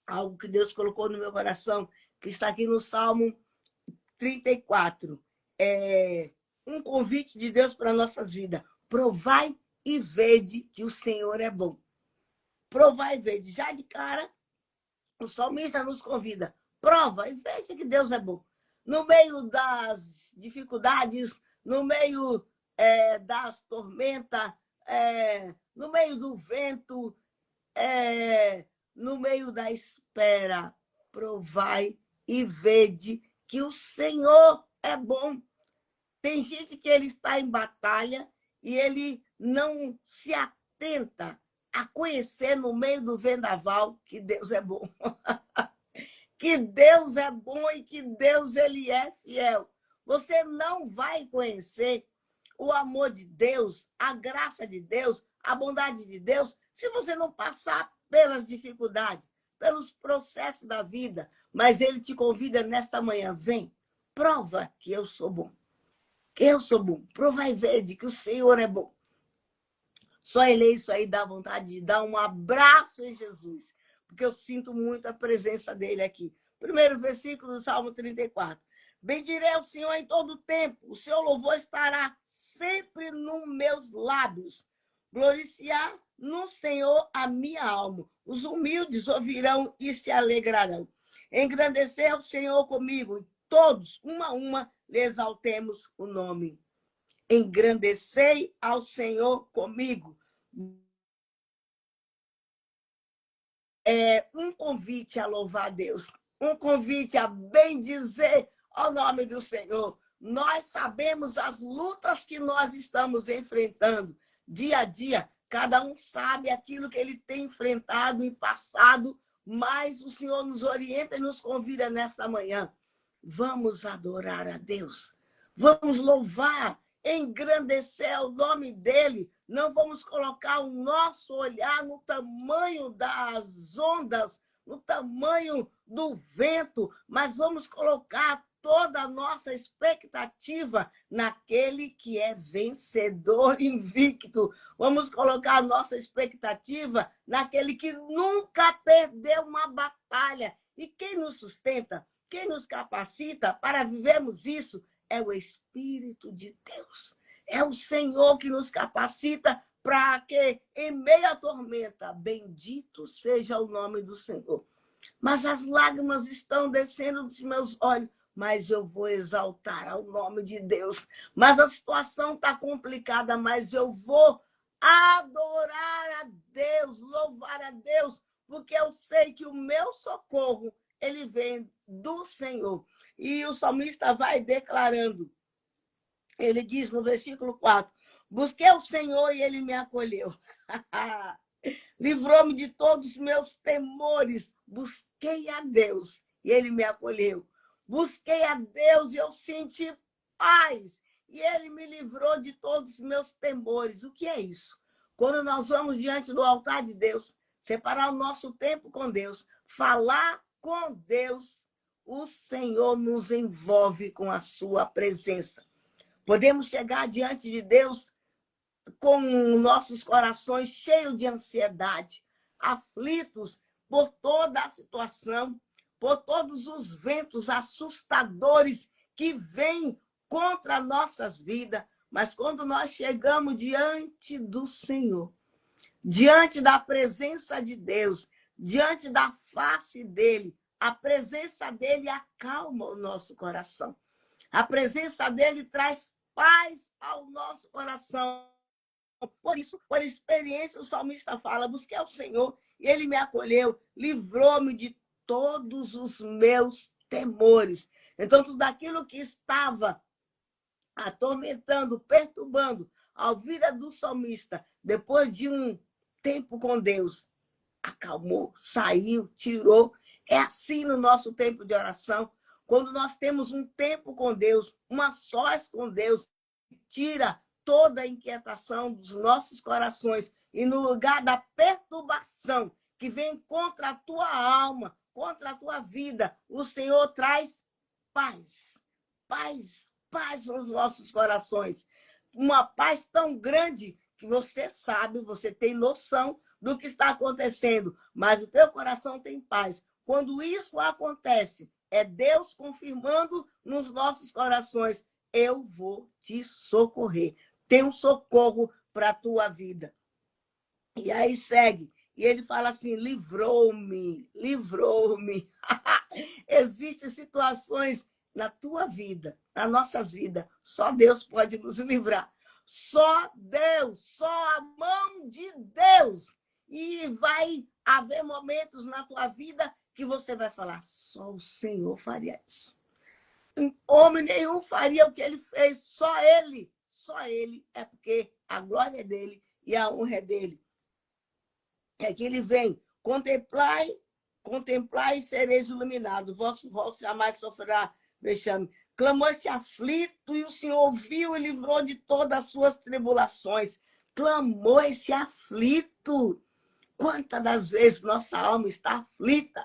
algo que Deus colocou no meu coração, que está aqui no Salmo 34. É um convite de Deus para nossas vidas. Provai e vede que o Senhor é bom. Provai e vede. Já de cara, o salmista nos convida. Prova e veja que Deus é bom. No meio das dificuldades, no meio das tormentas, no meio do vento, no meio da espera, provai e vede que o Senhor é bom. Tem gente que ele está em batalha e ele não se atenta a conhecer no meio do vendaval que Deus é bom. Que Deus é bom e que Deus ele é fiel. Você não vai conhecer o amor de Deus, a graça de Deus, a bondade de Deus, se você não passar pelas dificuldades, pelos processos da vida. Mas ele te convida nesta manhã, vem, prova que eu sou bom. Eu sou bom. Prova e vede que o Senhor é bom. Só ler isso aí dá vontade de dar um abraço em Jesus, porque eu sinto muito a presença dele aqui. Primeiro versículo do Salmo 34. Bendirei ao Senhor em todo o tempo, o seu louvor estará sempre nos meus lábios. Glorificar no Senhor a minha alma. Os humildes ouvirão e se alegrarão. Engrandecer ao Senhor comigo, e todos, uma a uma, lhe exaltemos o nome. Engrandecei ao Senhor comigo. É um convite a louvar a Deus, um convite a bendizer ao nome do Senhor. Nós sabemos as lutas que nós estamos enfrentando dia a dia. Cada um sabe aquilo que ele tem enfrentado e passado, mas o Senhor nos orienta e nos convida nessa manhã. Vamos adorar a Deus. Vamos louvar, engrandecer o nome dele. Não vamos colocar o nosso olhar no tamanho das ondas, no tamanho do vento, mas vamos colocar toda a nossa expectativa naquele que é vencedor invicto. Vamos colocar a nossa expectativa naquele que nunca perdeu uma batalha. E quem nos sustenta, quem nos capacita para vivermos isso é o Espírito de Deus. É o Senhor que nos capacita para que, em meio à tormenta, bendito seja o nome do Senhor. Mas as lágrimas estão descendo dos meus olhos, mas eu vou exaltar ao nome de Deus. Mas a situação está complicada, mas eu vou adorar a Deus, louvar a Deus, porque eu sei que o meu socorro, ele vem do Senhor. E o salmista vai declarando, ele diz no versículo 4, busquei o Senhor e ele me acolheu. Livrou-me de todos os meus temores. Busquei a Deus e ele me acolheu. Busquei a Deus e eu senti paz. E ele me livrou de todos os meus temores. O que é isso? Quando nós vamos diante do altar de Deus, separar o nosso tempo com Deus, falar com Deus, o Senhor nos envolve com a sua presença. Podemos chegar diante de Deus com nossos corações cheios de ansiedade, aflitos por toda a situação, por todos os ventos assustadores que vêm contra nossas vidas. Mas quando nós chegamos diante do Senhor, diante da presença de Deus, diante da face dele, a presença dele acalma o nosso coração. A presença dele traz paz ao nosso coração. Por isso, por experiência, o salmista fala, busquei ao Senhor e ele me acolheu, livrou-me de todos os meus temores. Então, tudo aquilo que estava atormentando, perturbando a vida do salmista, depois de um tempo com Deus, acalmou, saiu, tirou. É assim no nosso tempo de oração. Quando nós temos um tempo com Deus, uma sós com Deus, tira toda a inquietação dos nossos corações e no lugar da perturbação que vem contra a tua alma, contra a tua vida, o Senhor traz paz. Paz, paz nos nossos corações. Uma paz tão grande que você sabe, você tem noção do que está acontecendo, mas o teu coração tem paz. Quando isso acontece, é Deus confirmando nos nossos corações, eu vou te socorrer. Tem um socorro para a tua vida. E aí segue. E ele fala assim, livrou-me, livrou-me. Existem situações na tua vida, nas nossas vidas. Só Deus pode nos livrar. Só Deus, só a mão de Deus. E vai haver momentos na tua vida que você vai falar, só o Senhor faria isso. Homem nenhum faria o que ele fez, só ele. Só ele, é porque a glória é dele e a honra é dele. É que ele vem, contemplai e sereis iluminados. Vosso rosto jamais sofrerá vexame. Clamou esse aflito e o Senhor ouviu e livrou de todas as suas tribulações. Clamou esse aflito. Quantas das vezes nossa alma está aflita?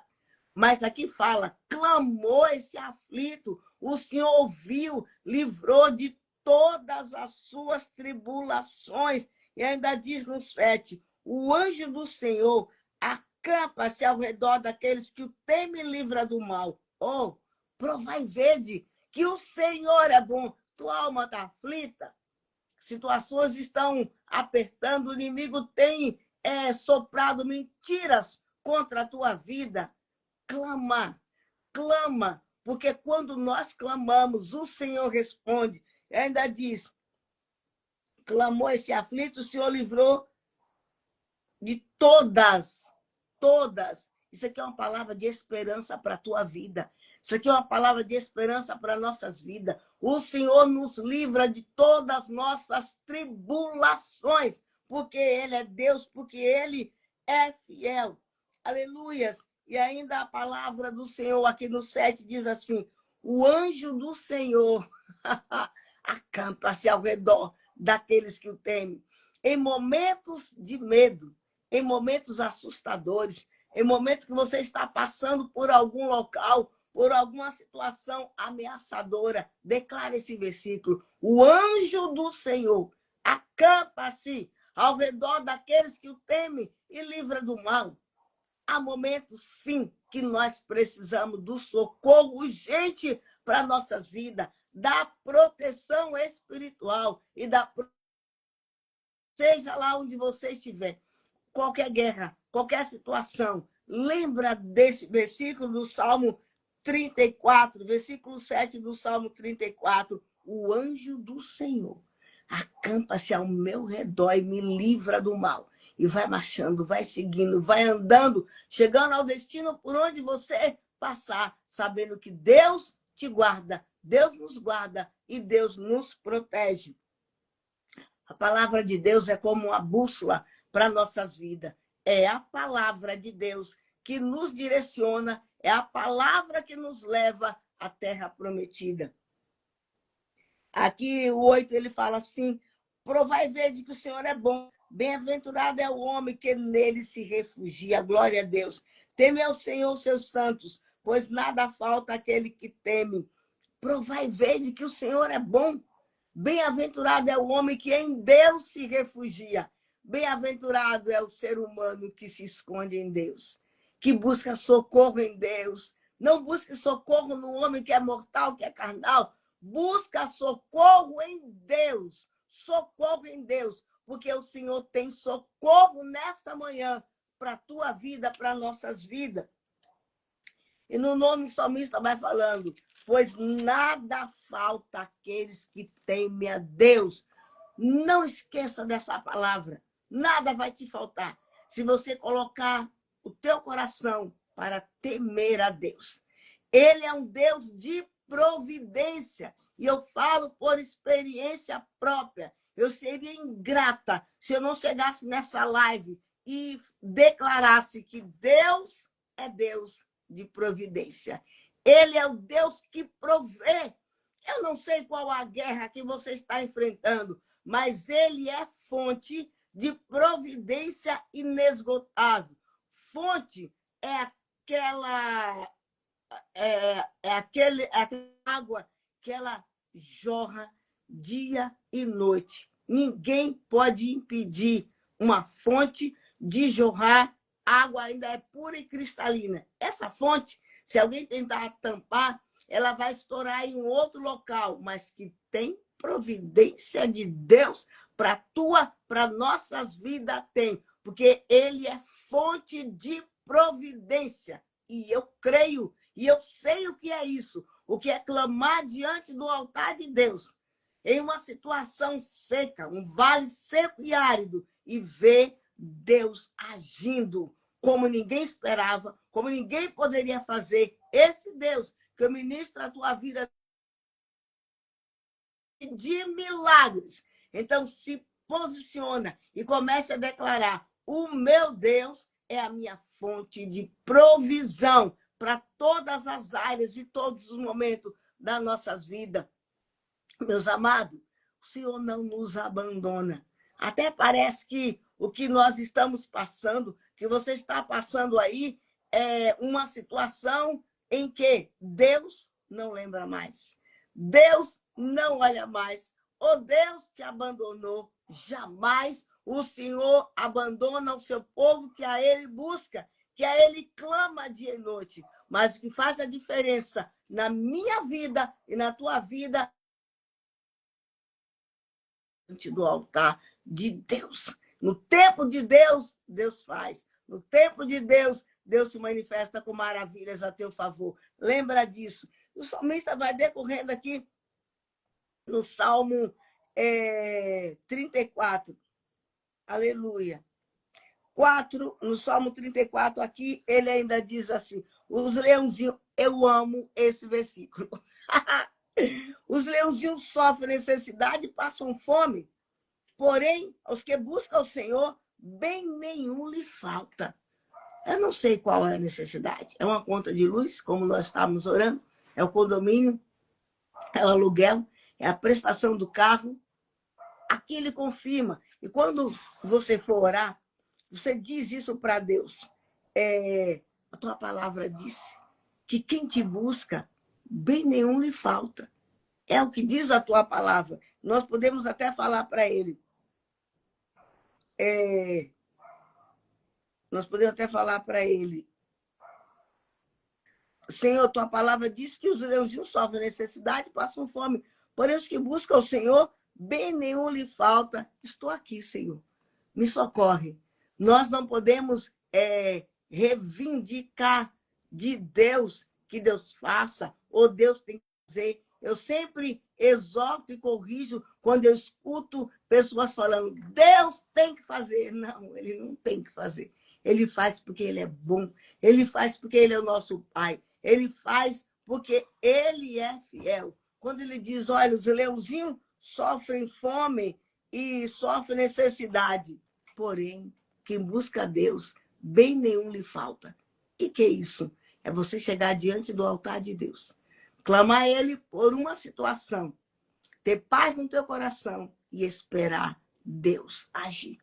Mas aqui fala, clamou esse aflito. O Senhor ouviu, livrou de todas as suas tribulações. E ainda diz no 7, o anjo do Senhor acampa-se ao redor daqueles que o temem e livra do mal. Oh, provai e vede que o Senhor é bom. Tua alma está aflita, situações estão apertando, o inimigo tem soprado mentiras contra a tua vida. Clama, clama, porque quando nós clamamos, o Senhor responde. E ainda diz, clamou esse aflito, o Senhor livrou de todas. Isso aqui é uma palavra de esperança para a tua vida. Isso aqui é uma palavra de esperança para nossas vidas. O Senhor nos livra de todas as nossas tribulações, porque Ele é Deus, porque Ele é fiel. Aleluias. E ainda a palavra do Senhor aqui no 7 diz assim, o anjo do Senhor acampa-se ao redor daqueles que o temem. Em momentos de medo, em momentos assustadores, em momentos que você está passando por algum local, por alguma situação ameaçadora, declara esse versículo. O anjo do Senhor acampa-se ao redor daqueles que o temem e livra do mal. Há momentos, sim, que nós precisamos do socorro urgente para nossas vidas, da proteção espiritual e da seja lá onde você estiver, qualquer guerra, qualquer situação, lembra desse versículo do Salmo 34, versículo 7 do Salmo 34. O anjo do Senhor acampa-se ao meu redor e me livra do mal. E vai marchando, vai seguindo, vai andando, chegando ao destino por onde você passar, sabendo que Deus te guarda, Deus nos guarda e Deus nos protege. A palavra de Deus é como uma bússola para nossas vidas. É a palavra de Deus que nos direciona, é a palavra que nos leva à terra prometida. Aqui o 8 ele fala assim: provai e vede que o Senhor é bom. Bem-aventurado é o homem que nele se refugia. Glória a Deus. Teme ao Senhor, seus santos, pois nada falta àquele que teme. Provai e vede que o Senhor é bom. Bem-aventurado é o homem que em Deus se refugia. Bem-aventurado é o ser humano que se esconde em Deus, que busca socorro em Deus. Não busque socorro no homem que é mortal, que é carnal. Busca socorro em Deus. Socorro em Deus. Porque o Senhor tem socorro nesta manhã para a tua vida, para nossas vidas. E no nome salmista vai falando: pois nada falta àqueles que temem a Deus. Não esqueça dessa palavra. Nada vai te faltar se você colocar o teu coração para temer a Deus. Ele é um Deus de providência. E eu falo por experiência própria. Eu seria ingrata se eu não chegasse nessa live e declarasse que Deus é Deus de providência. Ele é o Deus que provê. Eu não sei qual a guerra que você está enfrentando, mas ele é fonte de providência inesgotável. Fonte é aquela água que ela jorra dia e noite. Ninguém pode impedir uma fonte de jorrar água, ainda é pura e cristalina. Essa fonte, se alguém tentar tampar, ela vai estourar em um outro local, mas que tem providência de Deus para nossas vidas tem, porque ele é fonte de providência. E eu creio, e eu sei o que é isso, o que é clamar diante do altar de Deus, em uma situação seca, um vale seco e árido, e ver Deus agindo como ninguém esperava, como ninguém poderia fazer. Esse Deus que ministra a tua vida de milagres. Então, se posiciona e comece a declarar: o meu Deus é a minha fonte de provisão para todas as áreas e todos os momentos das nossas vidas. Meus amados, o Senhor não nos abandona. Até parece que o que nós estamos passando, que você está passando aí, é uma situação em que Deus não lembra mais. Deus não olha mais. Ou Deus te abandonou. Jamais o Senhor abandona o seu povo que a ele busca, que a ele clama dia e noite. Mas o que faz a diferença na minha vida e na tua vida, do altar de Deus. No tempo de Deus, Deus faz. No tempo de Deus, Deus se manifesta com maravilhas a teu favor. Lembra disso. O salmista vai decorrendo aqui no Salmo 34. Aleluia. 4, no Salmo 34, aqui, ele ainda diz assim: os leãozinhos, eu amo esse versículo. Os leãozinhos sofrem necessidade e passam fome, porém, aos que buscam o Senhor, bem nenhum lhe falta. Eu não sei qual é a necessidade. É uma conta de luz, como nós estávamos orando, é o condomínio, é o aluguel, é a prestação do carro. Aqui ele confirma. E quando você for orar, você diz isso para Deus. A tua palavra disse que quem te busca, bem nenhum lhe falta. É o que diz a tua palavra. Nós podemos até falar para ele. Nós podemos até falar para ele: Senhor, tua palavra diz que os leãozinhos sofrem necessidade, passam fome. Por isso que busca o Senhor, bem nenhum lhe falta. Estou aqui, Senhor. Me socorre. Nós não podemos reivindicar de Deus que Deus faça, ou Deus tem que fazer. Eu sempre exorto e corrijo quando eu escuto pessoas falando, Deus tem que fazer. Não, ele não tem que fazer. Ele faz porque ele é bom. Ele faz porque ele é o nosso Pai. Ele faz porque ele é fiel. Quando ele diz, olha, os leãozinhos sofrem fome e sofrem necessidade. Porém, quem busca a Deus, bem nenhum lhe falta. E que é isso? É você chegar diante do altar de Deus, clamar a Ele por uma situação, ter paz no teu coração e esperar Deus agir.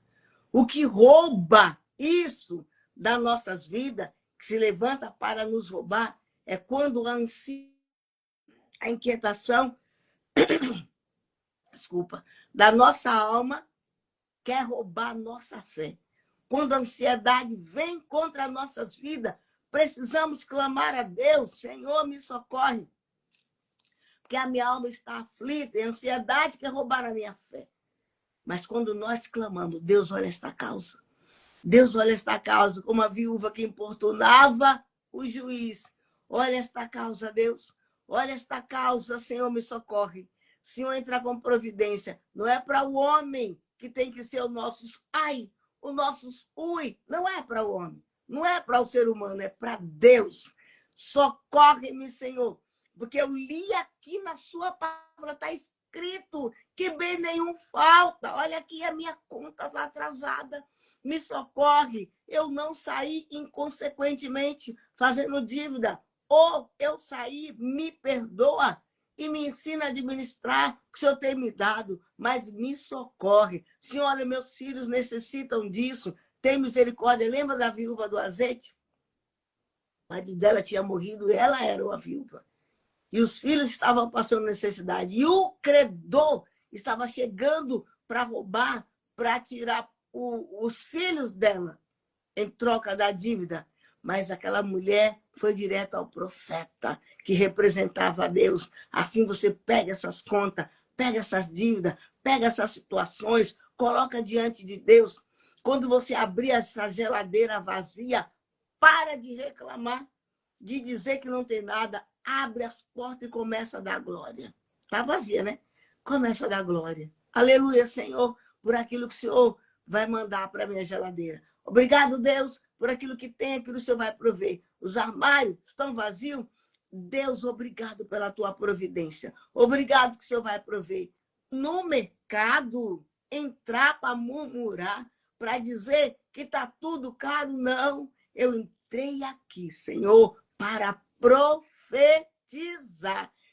O que rouba isso das nossas vidas, que se levanta para nos roubar, é quando a inquietação, desculpa, da nossa alma quer roubar a nossa fé. Quando a ansiedade vem contra as nossas vidas, precisamos clamar a Deus, Senhor, me socorre. Porque a minha alma está aflita, e a ansiedade quer roubar a minha fé. Mas quando nós clamamos, Deus olha esta causa. Deus olha esta causa, como a viúva que importunava o juiz. Olha esta causa, Deus. Olha esta causa, Senhor, me socorre. Senhor, entra com providência. Não é para o homem que tem que ser o nosso ai, o nosso ui. Não é para o homem. Não é para o ser humano, é para Deus. Socorre-me, Senhor. Porque eu li aqui na sua palavra, está escrito que bem nenhum falta. Olha aqui, a minha conta está atrasada. Me socorre. Eu não saí inconsequentemente fazendo dívida. Ou eu saí, me perdoa e me ensina a administrar o que o Senhor tem me dado. Mas me socorre. Senhor, olha, meus filhos necessitam disso. Tem misericórdia. Lembra da viúva do azeite? O marido dela tinha morrido e ela era uma viúva. E os filhos estavam passando necessidade. E o credor estava chegando para roubar, para tirar os filhos dela em troca da dívida. Mas aquela mulher foi direto ao profeta, que representava a Deus. Assim você pega essas contas, pega essas dívidas, pega essas situações, coloca diante de Deus. Quando você abrir essa geladeira vazia, para de reclamar, de dizer que não tem nada. Abre as portas e começa a dar glória. Está vazia, né? Começa a dar glória. Aleluia, Senhor, por aquilo que o Senhor vai mandar para a minha geladeira. Obrigado, Deus, por aquilo que tem, aquilo que o Senhor vai prover. Os armários estão vazios. Deus, obrigado pela tua providência. Obrigado que o Senhor vai prover. No mercado, entrar para murmurar, para dizer que está tudo caro, não. Eu entrei aqui, Senhor, para profetizar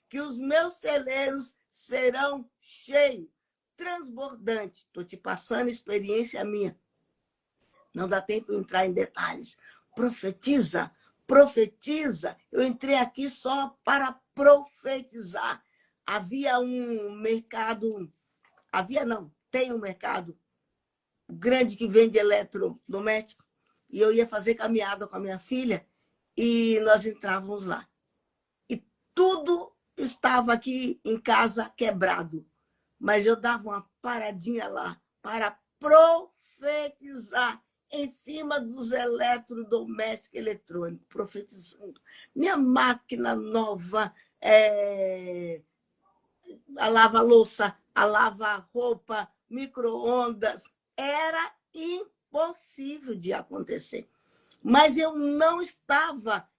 que os meus celeiros serão cheios, transbordantes. Estou te passando experiência minha. Não dá tempo de entrar em detalhes. Profetiza, profetiza. Eu entrei aqui só para profetizar. Havia um mercado, tem um mercado grande que vende eletrodoméstico. E eu ia fazer caminhada com a minha filha e nós entrávamos lá. E tudo estava aqui em casa quebrado. Mas eu dava uma paradinha lá para profetizar em cima dos eletrodomésticos eletrônicos, profetizando. Minha máquina nova, a lava-louça, a lava-roupa, micro-ondas, era impossível de acontecer. Mas eu não estava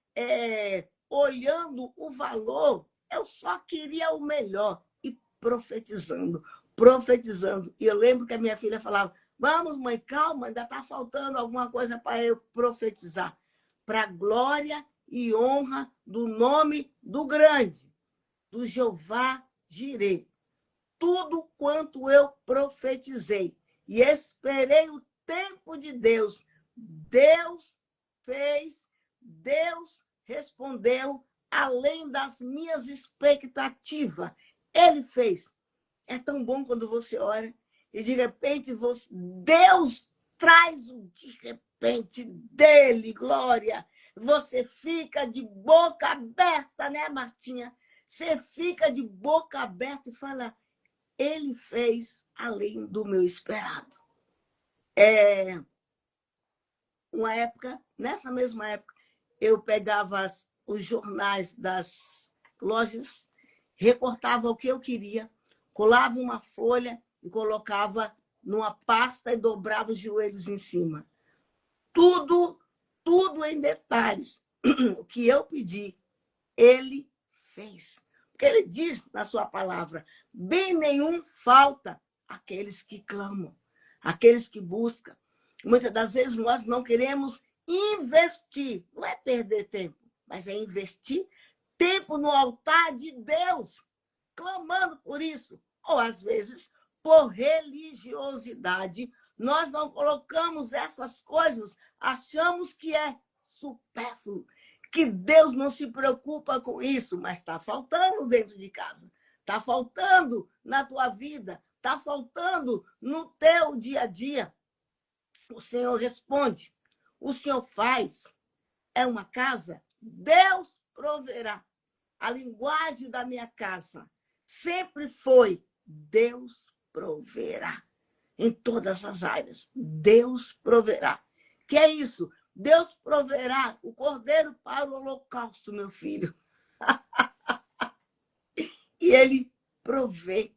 olhando o valor, eu só queria o melhor. E profetizando, profetizando. E eu lembro que a minha filha falava, vamos, mãe, calma, ainda está faltando alguma coisa para eu profetizar. Para a glória e honra do nome do grande, do Jeová Jireh. Tudo quanto eu profetizei e esperei o tempo de Deus, Deus fez, Deus respondeu além das minhas expectativas. Ele fez. É tão bom quando você ora e de repente Deus traz o de repente dele, glória. Você fica de boca aberta, né, Martinha? Você fica de boca aberta e fala, ele fez além do meu esperado. Nessa mesma época, eu pegava os jornais das lojas, recortava o que eu queria, colava uma folha e colocava numa pasta e dobrava os joelhos em cima. Tudo em detalhes. O que eu pedi, ele fez. Porque ele diz na sua palavra, bem nenhum falta àqueles que clamam, àqueles que buscam. Muitas das vezes nós não queremos investir, não é perder tempo, mas é investir tempo no altar de Deus, clamando por isso. Ou às vezes, por religiosidade, nós não colocamos essas coisas, achamos que é supérfluo, que Deus não se preocupa com isso, mas está faltando dentro de casa, está faltando na tua vida, está faltando no teu dia a dia. O Senhor responde, o Senhor faz, é uma casa, Deus proverá. A linguagem da minha casa sempre foi, Deus proverá. Em todas as áreas, Deus proverá. Que é isso? Deus proverá o cordeiro para o holocausto, meu filho. E ele provê.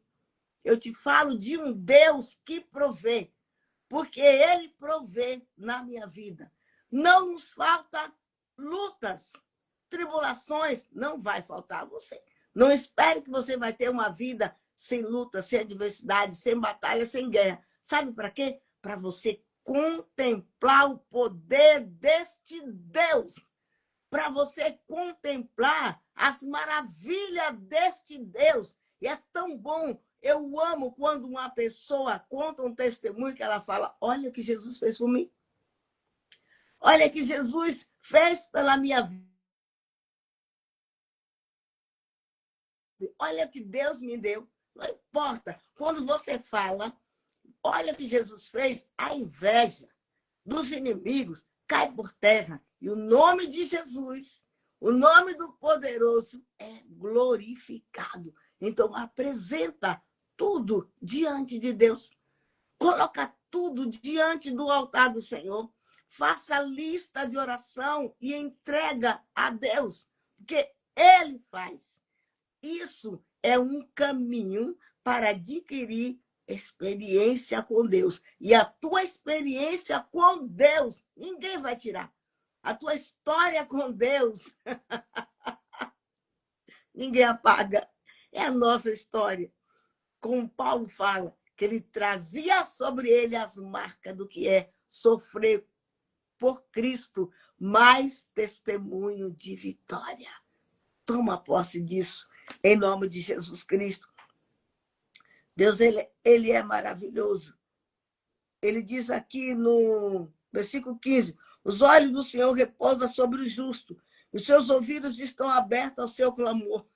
Eu te falo de um Deus que provê, porque ele provê na minha vida. Não nos falta lutas, tribulações, não vai faltar a você. Não espere que você vai ter uma vida sem luta, sem adversidade, sem batalha, sem guerra. Sabe para quê? Para você contemplar o poder deste Deus. Para você contemplar as maravilhas deste Deus. E é tão bom, eu amo quando uma pessoa conta um testemunho que ela fala, olha o que Jesus fez por mim. Olha o que Jesus fez pela minha vida. Olha o que Deus me deu. Não importa. Quando você fala, olha o que Jesus fez, a inveja dos inimigos cai por terra. E o nome de Jesus, o nome do poderoso é glorificado. Então, apresenta tudo diante de Deus. Coloca tudo diante do altar do Senhor. Faça lista de oração e entrega a Deus. Porque Ele faz. Isso é um caminho para adquirir experiência com Deus. E a tua experiência com Deus, ninguém vai tirar. A tua história com Deus, ninguém apaga. É a nossa história. Como Paulo fala, que ele trazia sobre ele as marcas do que é sofrer por Cristo, mais testemunho de vitória. Toma posse disso, em nome de Jesus Cristo. Deus, ele é maravilhoso. Ele diz aqui no versículo 15, os olhos do Senhor repousam sobre o justo, os seus ouvidos estão abertos ao seu clamor.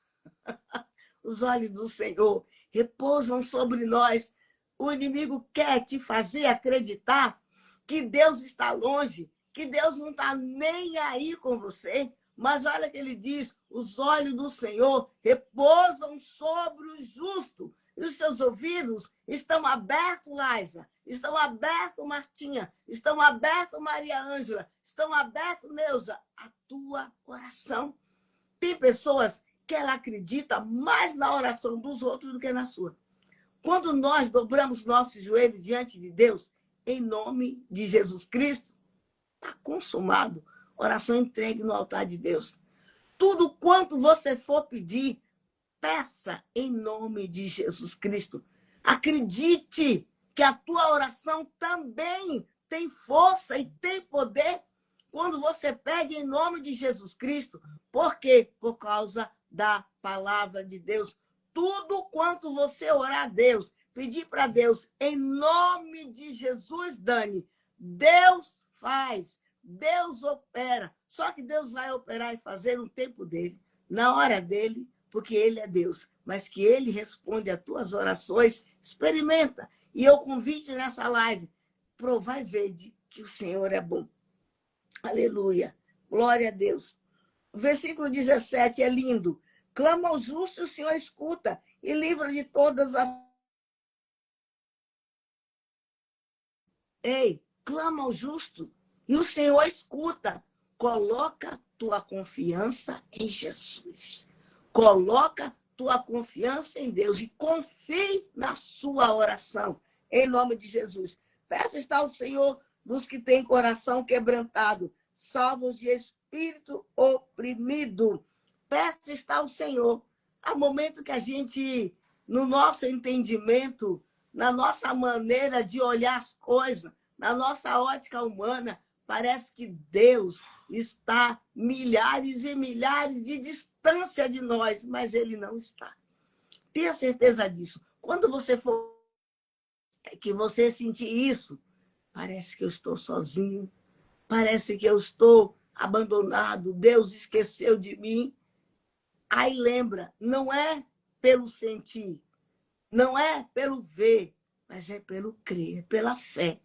Os olhos do Senhor repousam sobre nós. O inimigo quer te fazer acreditar que Deus está longe, que Deus não está nem aí com você. Mas olha que ele diz, os olhos do Senhor repousam sobre o justo. E os seus ouvidos estão abertos, Laisa. Estão abertos, Martinha. Estão abertos, Maria Ângela. Estão abertos, Neuza. A tua oração. Tem pessoas que ela acredita mais na oração dos outros do que na sua. Quando nós dobramos nossos joelhos diante de Deus, em nome de Jesus Cristo, está consumado. Oração entregue no altar de Deus. Tudo quanto você for pedir, peça em nome de Jesus Cristo. Acredite que a tua oração também tem força e tem poder quando você pede em nome de Jesus Cristo. Por quê? Por causa da palavra de Deus. Tudo quanto você orar a Deus, pedir para Deus, em nome de Jesus, Dani, Deus faz, Deus opera. Só que Deus vai operar e fazer no tempo dele, na hora dele, porque ele é Deus. Mas que ele responde às tuas orações, experimenta. E eu convite nessa live, provar e vede que o Senhor é bom. Aleluia. Glória a Deus. O versículo 17 é lindo. Clama ao justo e o Senhor escuta e livra de todas as Ei, clama ao justo e o Senhor escuta. Coloca tua confiança em Jesus. Coloca tua confiança em Deus e confie na sua oração, em nome de Jesus. Perto está o Senhor dos que têm coração quebrantado, salvos de espírito oprimido. Perto está o Senhor. Há momento que a gente, no nosso entendimento, na nossa maneira de olhar as coisas, na nossa ótica humana, parece que Deus está milhares e milhares de distância de nós, mas Ele não está. Tenha certeza disso. Quando você for que você sentir isso, parece que eu estou sozinho, parece que eu estou abandonado, Deus esqueceu de mim. Aí lembra, não é pelo sentir, não é pelo ver, mas é pelo crer, é pela fé.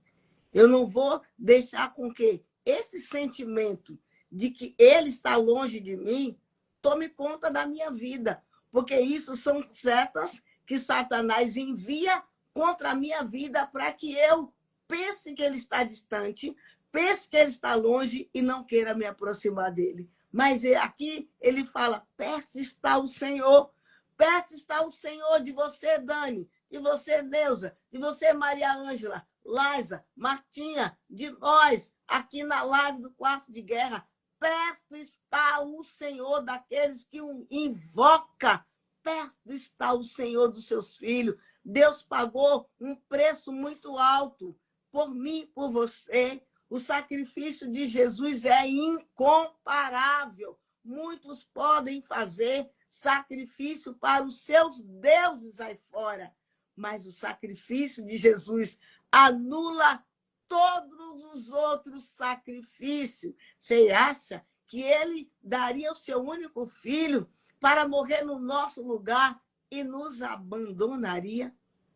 Eu não vou deixar com que esse sentimento de que Ele está longe de mim tome conta da minha vida, porque isso são setas que Satanás envia contra a minha vida para que eu pense que Ele está distante, pense que Ele está longe e não queira me aproximar dEle. Mas aqui ele fala, perto está o Senhor. Perto está o Senhor de você, Dani, de você, Neuza, de você, Maria Ângela, Laisa, Martinha, de nós, aqui na live do Quarto de Guerra. Perto está o Senhor daqueles que o invoca. Perto está o Senhor dos seus filhos. Deus pagou um preço muito alto por mim, por você. O sacrifício de Jesus é incomparável. Muitos podem fazer sacrifício para os seus deuses aí fora, mas o sacrifício de Jesus anula todos os outros sacrifícios. Você acha que ele daria o seu único filho para morrer no nosso lugar e nos abandonaria?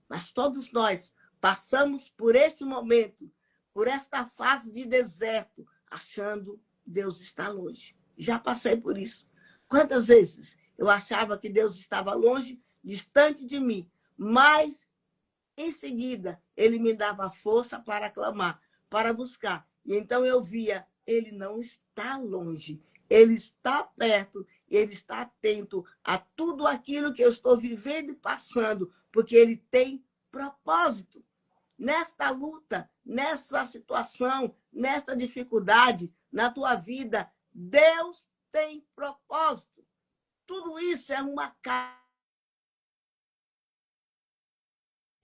Mas todos nós passamos por esse momento, por esta fase de deserto, achando que Deus está longe. Já passei por isso. Quantas vezes eu achava que Deus estava longe, distante de mim, mas em seguida Ele me dava força para clamar, para buscar. E então eu via, Ele não está longe, Ele está perto, Ele está atento a tudo aquilo que eu estou vivendo e passando, porque Ele tem propósito. Nesta luta, nessa situação, nessa dificuldade, na tua vida, Deus tem propósito. Tudo isso é uma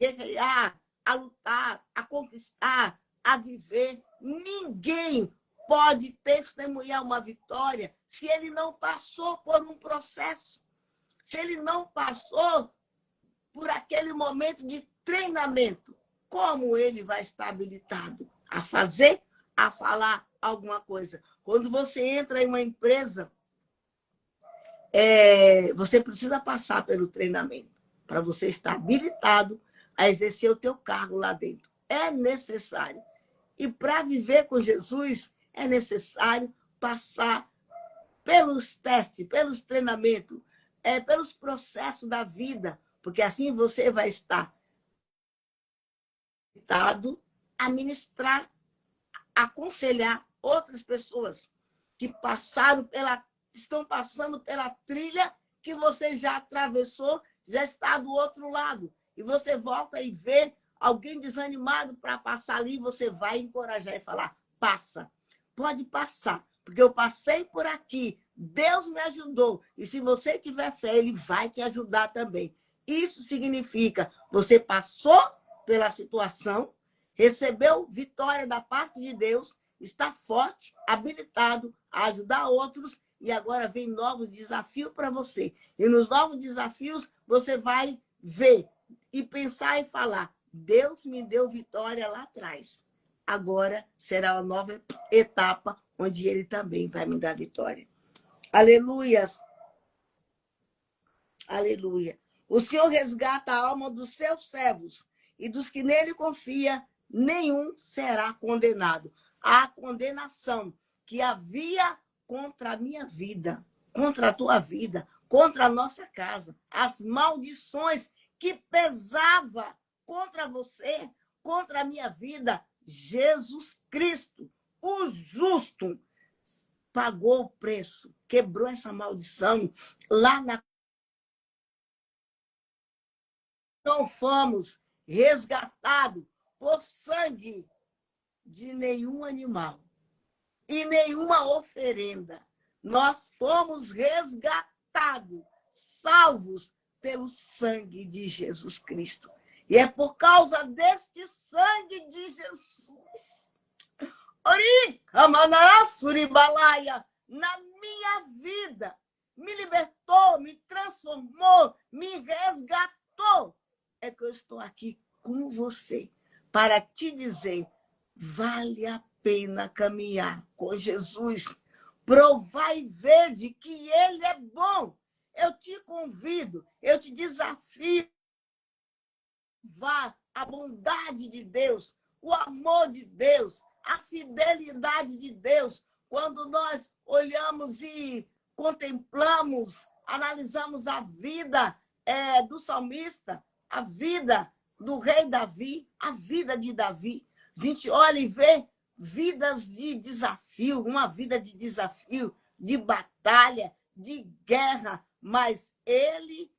guerrear, a lutar, a conquistar, a viver. Ninguém pode testemunhar uma vitória se ele não passou por um processo, se ele não passou por aquele momento de treinamento. Como ele vai estar habilitado a fazer, a falar alguma coisa? Quando você entra em uma empresa, você precisa passar pelo treinamento para você estar habilitado a exercer o teu cargo lá dentro. É necessário. E para viver com Jesus, é necessário passar pelos testes, pelos treinamentos, pelos processos da vida, porque assim você vai estar a ministrar, a aconselhar outras pessoas que estão passando pela trilha que você já atravessou, já está do outro lado. E você volta e vê alguém desanimado para passar ali, você vai encorajar e falar, passa, pode passar, porque eu passei por aqui, Deus me ajudou. E se você tiver fé, Ele vai te ajudar também. Isso significa, você passou pela situação, recebeu vitória da parte de Deus, está forte, habilitado a ajudar outros, e agora vem novos desafios para você. E nos novos desafios, você vai ver e pensar e falar, Deus me deu vitória lá atrás. Agora será uma nova etapa, onde Ele também vai me dar vitória. Aleluia! Aleluia! O Senhor resgata a alma dos seus servos, e dos que nele confia, nenhum será condenado. A condenação que havia contra a minha vida, contra a tua vida, contra a nossa casa, as maldições que pesava contra você, contra a minha vida, Jesus Cristo, o justo, pagou o preço, quebrou essa maldição lá na... Não fomos resgatados por sangue de nenhum animal e nenhuma oferenda. Nós fomos resgatados, salvos pelo sangue de Jesus Cristo. E é por causa deste sangue de Jesus, Ori, Kamanará, Suribalaia, na minha vida, me libertou, me transformou, me resgatou. É que eu estou aqui com você para te dizer, vale a pena caminhar com Jesus. Provar e ver de que ele é bom. Eu te convido, eu te desafio. Vá a bondade de Deus, o amor de Deus, a fidelidade de Deus. Quando nós olhamos e contemplamos, analisamos a vida do salmista, a vida do rei Davi, a vida de Davi, a gente olha e vê vidas de desafio, uma vida de desafio, de batalha, de guerra, mas ele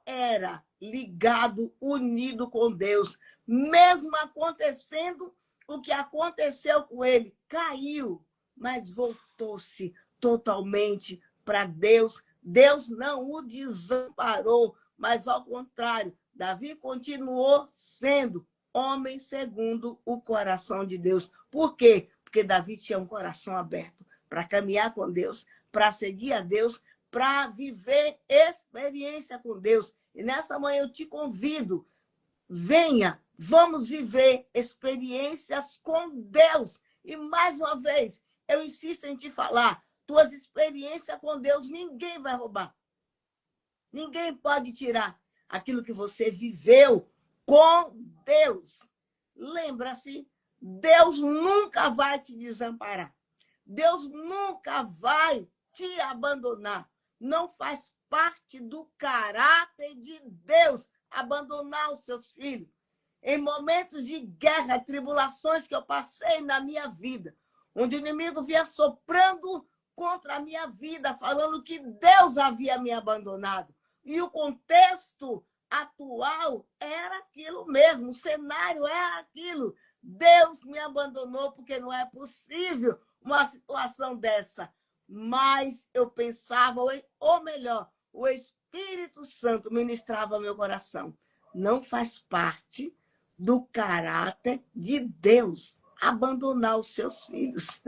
era ligado, unido com Deus. Mesmo acontecendo o que aconteceu com ele, caiu, mas voltou-se totalmente para Deus. Deus não o desamparou, mas ao contrário, Davi continuou sendo homem segundo o coração de Deus. Por quê? Porque Davi tinha um coração aberto para caminhar com Deus, para seguir a Deus, para viver experiência com Deus. E nessa manhã eu te convido, venha, vamos viver experiências com Deus. E mais uma vez, eu insisto em te falar, tuas experiências com Deus ninguém vai roubar. Ninguém pode tirar aquilo que você viveu com Deus. Lembra-se, Deus nunca vai te desamparar. Deus nunca vai te abandonar. Não faz parte do caráter de Deus abandonar os seus filhos. Em momentos de guerra, tribulações que eu passei na minha vida, onde o inimigo vinha soprando contra a minha vida, falando que Deus havia me abandonado. E o contexto atual era aquilo mesmo, o cenário era aquilo. Deus me abandonou porque não é possível uma situação dessa. Mas eu pensava, ou melhor, o Espírito Santo ministrava meu coração. Não faz parte do caráter de Deus abandonar os seus filhos.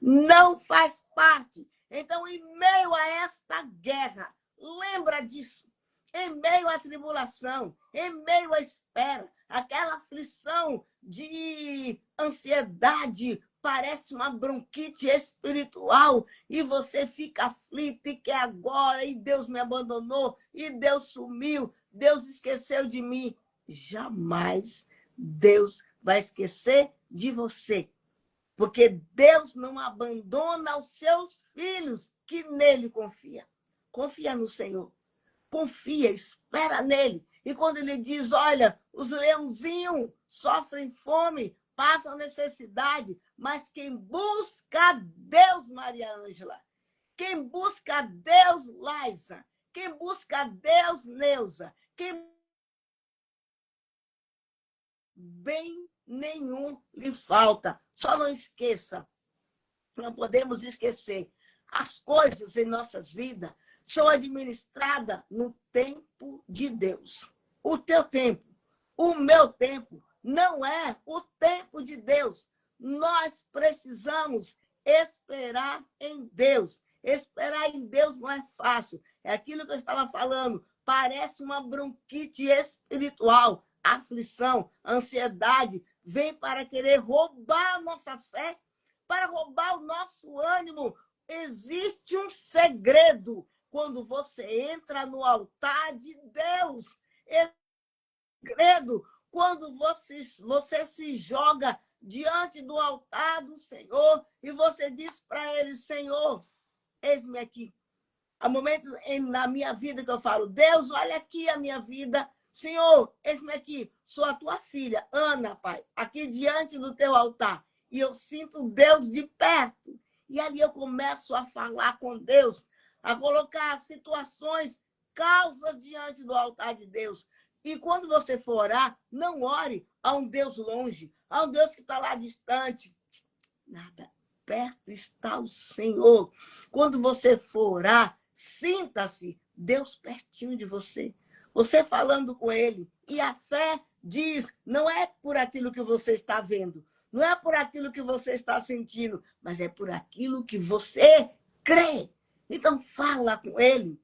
Não faz parte. Então, em meio a esta guerra, lembra disso. Em meio à tribulação, em meio à espera, aquela aflição de ansiedade, parece uma bronquite espiritual, e você fica aflito e quer agora, e Deus me abandonou, e Deus sumiu, Deus esqueceu de mim. Jamais Deus vai esquecer de você. Porque Deus não abandona os seus filhos que nele confia. Confia no Senhor. Confia, espera nele. E quando ele diz, olha, os leãozinhos sofrem fome, passam necessidade, mas quem busca Deus, Maria Ângela, quem busca Deus, Laisa, quem busca Deus, Neuza, quem bem nenhum lhe falta. Só não esqueça, não podemos esquecer, as coisas em nossas vidas são administradas no tempo de Deus. O teu tempo, o meu tempo, não é o tempo de Deus. Nós precisamos esperar em Deus. Esperar em Deus não é fácil. É aquilo que eu estava falando. Parece uma bronquite espiritual. Aflição, ansiedade, vem para querer roubar a nossa fé, para roubar o nosso ânimo. Existe um segredo quando você entra no altar de Deus. Segredo quando você se joga diante do altar do Senhor e você diz para ele, Senhor, eis-me aqui. Há momentos na minha vida que eu falo, Deus, olha aqui a minha vida, Senhor, eis-me aqui, sou a tua filha, Ana, Pai, aqui diante do teu altar. E eu sinto Deus de perto. E ali eu começo a falar com Deus, a colocar situações, causas diante do altar de Deus. E quando você for orar, não ore a um Deus longe, a um Deus que está lá distante. Nada. Perto está o Senhor. Quando você for orar, sinta-se Deus pertinho de você. Você falando com Ele. E a fé diz, não é por aquilo que você está vendo, não é por aquilo que você está sentindo, mas é por aquilo que você crê. Então fala com Ele,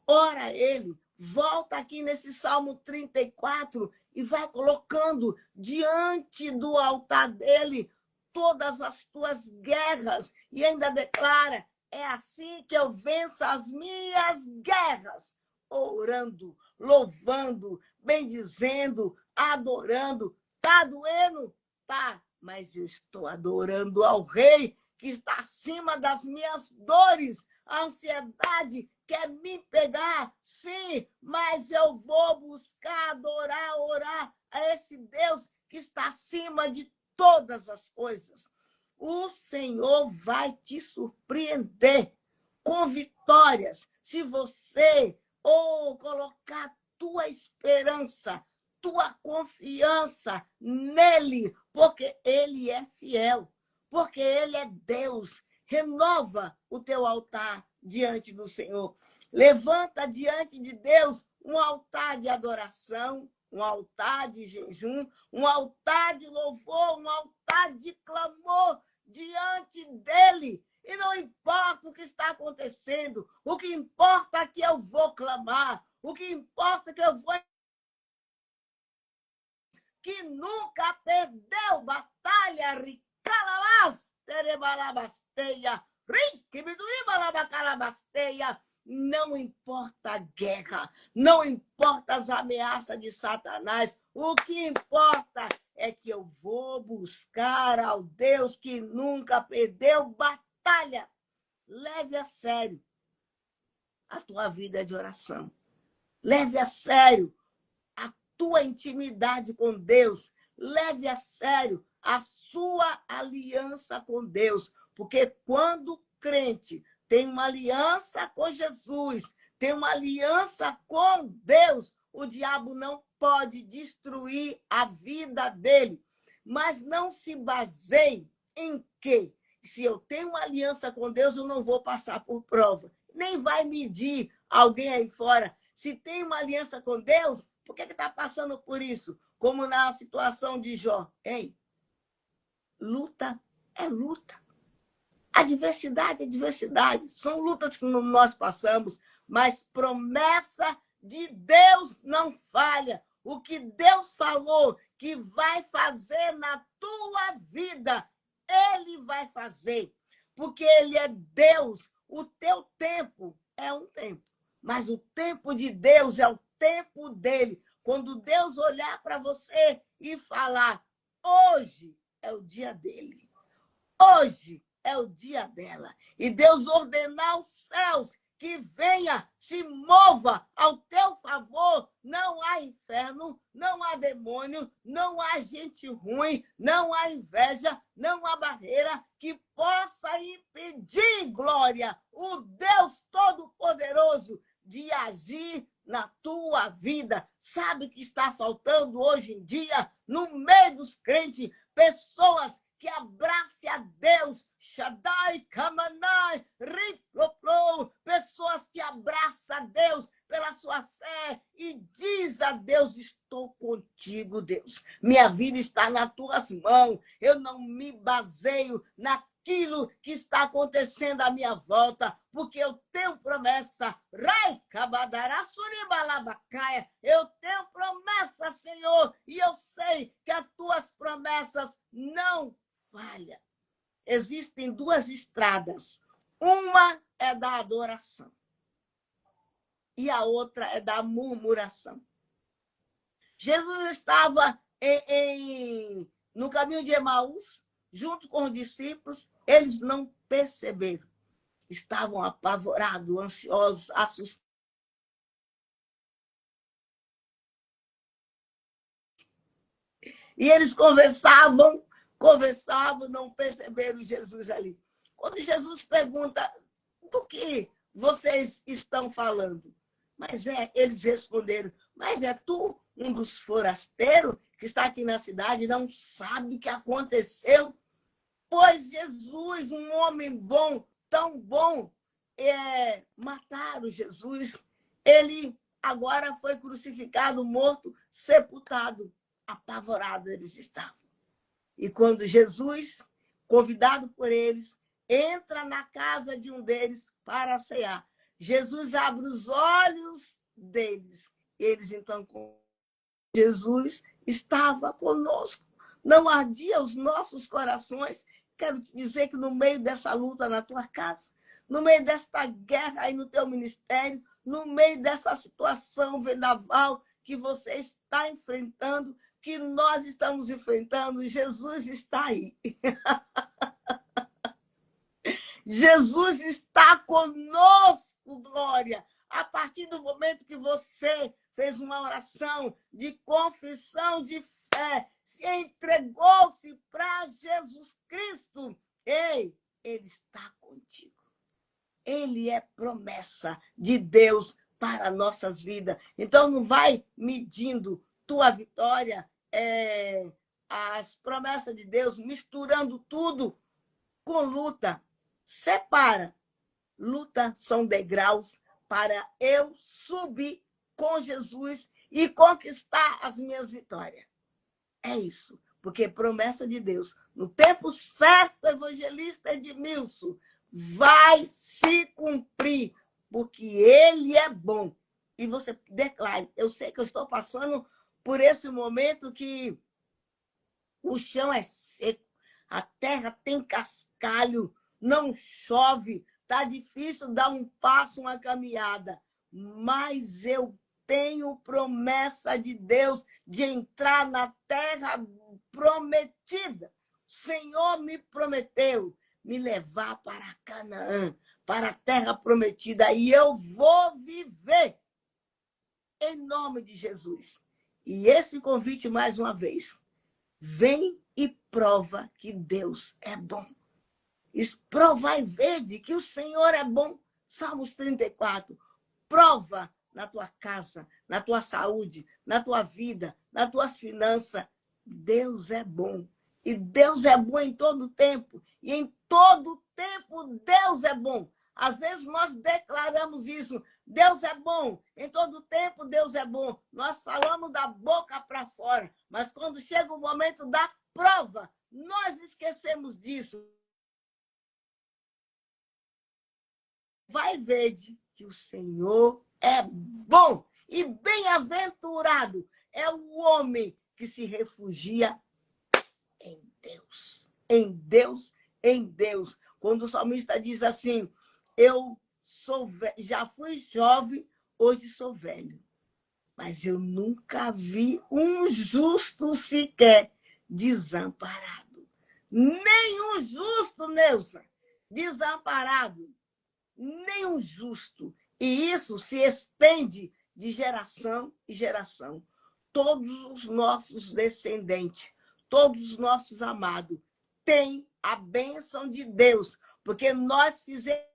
ora a Ele, volta aqui nesse Salmo 34 e vai colocando diante do altar dele todas as tuas guerras. E ainda declara, é assim que eu venço as minhas guerras. Orando, louvando, bendizendo, adorando. Tá doendo? Tá, mas eu estou adorando ao Rei que está acima das minhas dores. A ansiedade quer me pegar, sim, mas eu vou buscar, adorar, orar a esse Deus que está acima de todas as coisas. O Senhor vai te surpreender com vitórias se você colocar tua esperança, tua confiança nele, porque ele é fiel, porque ele é Deus. Renova o teu altar diante do Senhor. Levanta diante de Deus um altar de adoração, um altar de jejum, um altar de louvor, um altar de clamor diante dele. E não importa o que está acontecendo, o que importa é que eu vou clamar, o que importa é que eu vou... que nunca perdeu batalha, não importa a guerra, não importa as ameaças de Satanás, o que importa é que eu vou buscar ao Deus que nunca perdeu batalha. Leve a sério a tua vida de oração. Leve a sério a tua intimidade com Deus. Leve a sério a sua aliança com Deus. Porque quando o crente tem uma aliança com Jesus, tem uma aliança com Deus, o diabo não pode destruir a vida dele. Mas não se baseie em quê? Se eu tenho uma aliança com Deus, eu não vou passar por prova. Nem vai medir alguém aí fora. Se tem uma aliança com Deus, por que está passando por isso? Como na situação de Jó. Ei, luta é luta. Adversidade é adversidade. São lutas que nós passamos, mas promessa de Deus não falha. O que Deus falou que vai fazer na tua vida, Ele vai fazer. Porque Ele é Deus. O teu tempo é um tempo. Mas o tempo de Deus é o tempo dele. Quando Deus olhar para você e falar, hoje é o dia dele. Hoje é o dia dela. E Deus ordenar os céus que venha, se mova ao teu favor. Não há inferno, não há demônio, não há gente ruim, não há inveja, não há barreira que possa impedir, glória, o Deus Todo-Poderoso de agir na tua vida. Sabe que está faltando hoje em dia, no meio dos crentes, pessoas que abrace a Deus, Shaddai, Kamanai, Riploplo, pessoas que abraçam a Deus pela sua fé e diz a Deus, estou contigo, Deus. Minha vida está nas tuas mãos, eu não me baseio naquilo que está acontecendo à minha volta, porque eu tenho promessa, eu tenho promessa, Senhor, e eu sei que as tuas promessas não falha. Existem duas estradas. Uma é da adoração e a outra é da murmuração. Jesus estava no caminho de Emaús, junto com os discípulos, eles não perceberam. Estavam apavorados, ansiosos, assustados. E eles conversavam, não perceberam Jesus ali. Quando Jesus pergunta, do que vocês estão falando? Eles responderam, mas é tu, um dos forasteiros, que está aqui na cidade, não sabe o que aconteceu? Pois Jesus, um homem bom, tão bom, mataram Jesus. Ele agora foi crucificado, morto, sepultado. Apavorados eles estavam. E quando Jesus, convidado por eles, entra na casa de um deles para cear, Jesus abre os olhos deles. Eles então, Jesus estava conosco. Não ardia os nossos corações. Quero te dizer que no meio dessa luta na tua casa, no meio desta guerra aí no teu ministério, no meio dessa situação vendaval que você está enfrentando, que nós estamos enfrentando, Jesus está aí. Jesus está conosco, glória. A partir do momento que você fez uma oração de confissão de fé, se entregou-se para Jesus Cristo, ei, Ele está contigo. Ele é promessa de Deus para nossas vidas. Então, não vai medindo tua vitória, as promessas de Deus, misturando tudo com luta. Separa. Luta são degraus para eu subir com Jesus e conquistar as minhas vitórias. É isso. Porque promessa de Deus, no tempo certo, evangelista Edmilson, vai se cumprir, porque Ele é bom. E você declare, eu sei que eu estou passando por esse momento que o chão é seco, a terra tem cascalho, não chove, está difícil dar um passo, uma caminhada. Mas eu tenho promessa de Deus de entrar na terra prometida. O Senhor me prometeu me levar para Canaã, para a terra prometida, e eu vou viver em nome de Jesus. E esse convite, mais uma vez, vem e prova que Deus é bom. Prova e vede que o Senhor é bom. Salmos 34. Prova na tua casa, na tua saúde, na tua vida, nas tuas finanças. Deus é bom. E Deus é bom em todo tempo. E em todo tempo Deus é bom. Às vezes nós declaramos isso. Deus é bom. Em todo tempo Deus é bom. Nós falamos da boca para fora. Mas quando chega o momento da prova, nós esquecemos disso. Vai ver que o Senhor é bom. E bem-aventurado é o homem que se refugia em Deus. Em Deus, em Deus. Quando o salmista diz assim, já fui jovem, hoje sou velho. Mas eu nunca vi um justo sequer desamparado. Nem um justo, Neuza, desamparado. Nem um justo. E isso se estende de geração em geração. Todos os nossos descendentes, todos os nossos amados, têm a bênção de Deus, porque nós fizemos.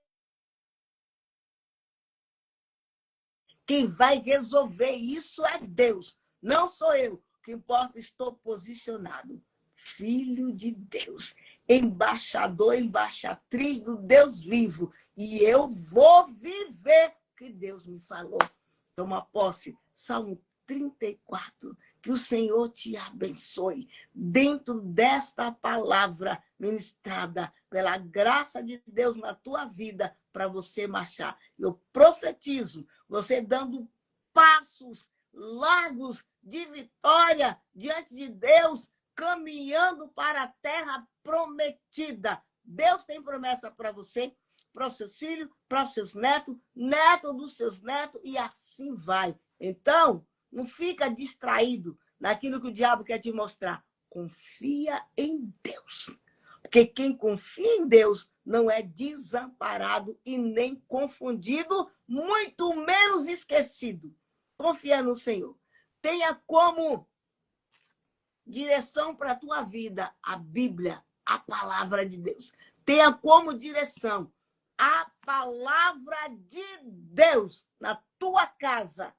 Quem vai resolver isso é Deus, não sou eu. O que importa, estou posicionado. Filho de Deus, embaixador, embaixatriz do Deus vivo. E eu vou viver o que Deus me falou. Toma posse. Salmo 34. Que o Senhor te abençoe dentro desta palavra ministrada pela graça de Deus na tua vida para você marchar. Eu profetizo você dando passos largos de vitória diante de Deus, caminhando para a terra prometida. Deus tem promessa para você, para os seus filhos, para os seus netos, netos dos seus netos, e assim vai. Então, não fica distraído naquilo que o diabo quer te mostrar. Confia em Deus. Porque quem confia em Deus não é desamparado e nem confundido, muito menos esquecido. Confia no Senhor. Tenha como direção para a tua vida, a Bíblia, a palavra de Deus. Tenha como direção a palavra de Deus na tua casa.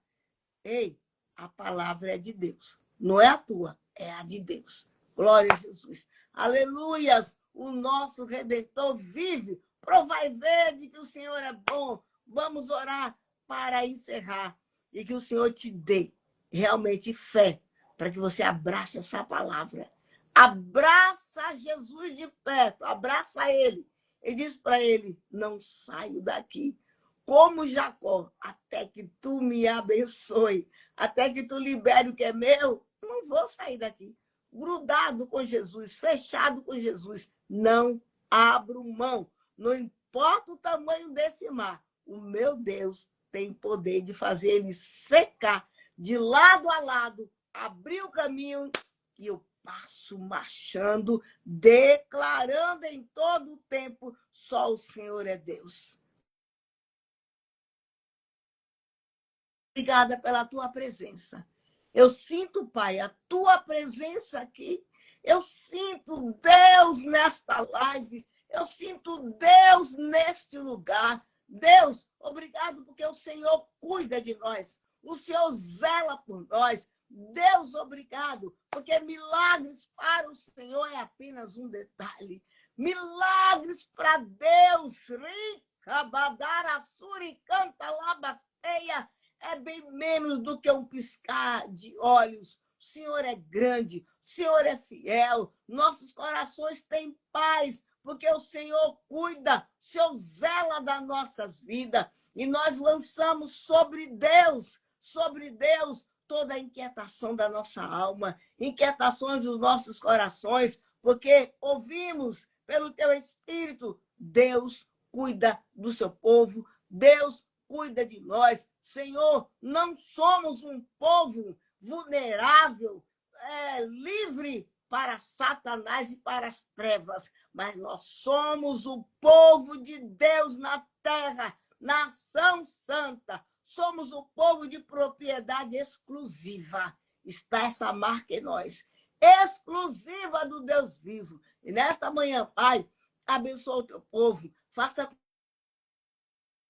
Ei, a palavra é de Deus. Não é a tua, é a de Deus. Glória a Jesus. Aleluias! O nosso Redentor vive. Provai e vede que o Senhor é bom. Vamos orar para encerrar. E que o Senhor te dê realmente fé para que você abrace essa palavra. Abraça Jesus de perto. Abraça ele. E diz para ele, não saio daqui. Como Jacó, até que tu me abençoe. Até que tu libere o que é meu. Não vou sair daqui. Grudado com Jesus, fechado com Jesus. Não abro mão. Não importa o tamanho desse mar. O meu Deus tem poder de fazer ele secar de lado a lado, abrir o caminho e eu passo marchando, declarando em todo o tempo, só o Senhor é Deus. Obrigada pela tua presença. Eu sinto, Pai, a tua presença aqui. Eu sinto Deus nesta live. Eu sinto Deus neste lugar. Deus, obrigado porque o Senhor cuida de nós. O Senhor zela por nós. Deus, obrigado, porque milagres para o Senhor é apenas um detalhe. Milagres para Deus, rica, badara, suricanta, labasteia, é bem menos do que um piscar de olhos. O Senhor é grande, o Senhor é fiel, nossos corações têm paz, porque o Senhor cuida, o Senhor zela das nossas vidas. E nós lançamos sobre Deus, toda a inquietação da nossa alma, inquietações dos nossos corações, porque ouvimos pelo teu Espírito, Deus cuida do seu povo, Deus cuida de nós. Senhor, não somos um povo vulnerável, livre para Satanás e para as trevas, mas nós somos o povo de Deus na terra, nação santa. Somos o povo de propriedade exclusiva. Está essa marca em nós, exclusiva do Deus vivo. E nesta manhã, Pai, abençoa o teu povo, faça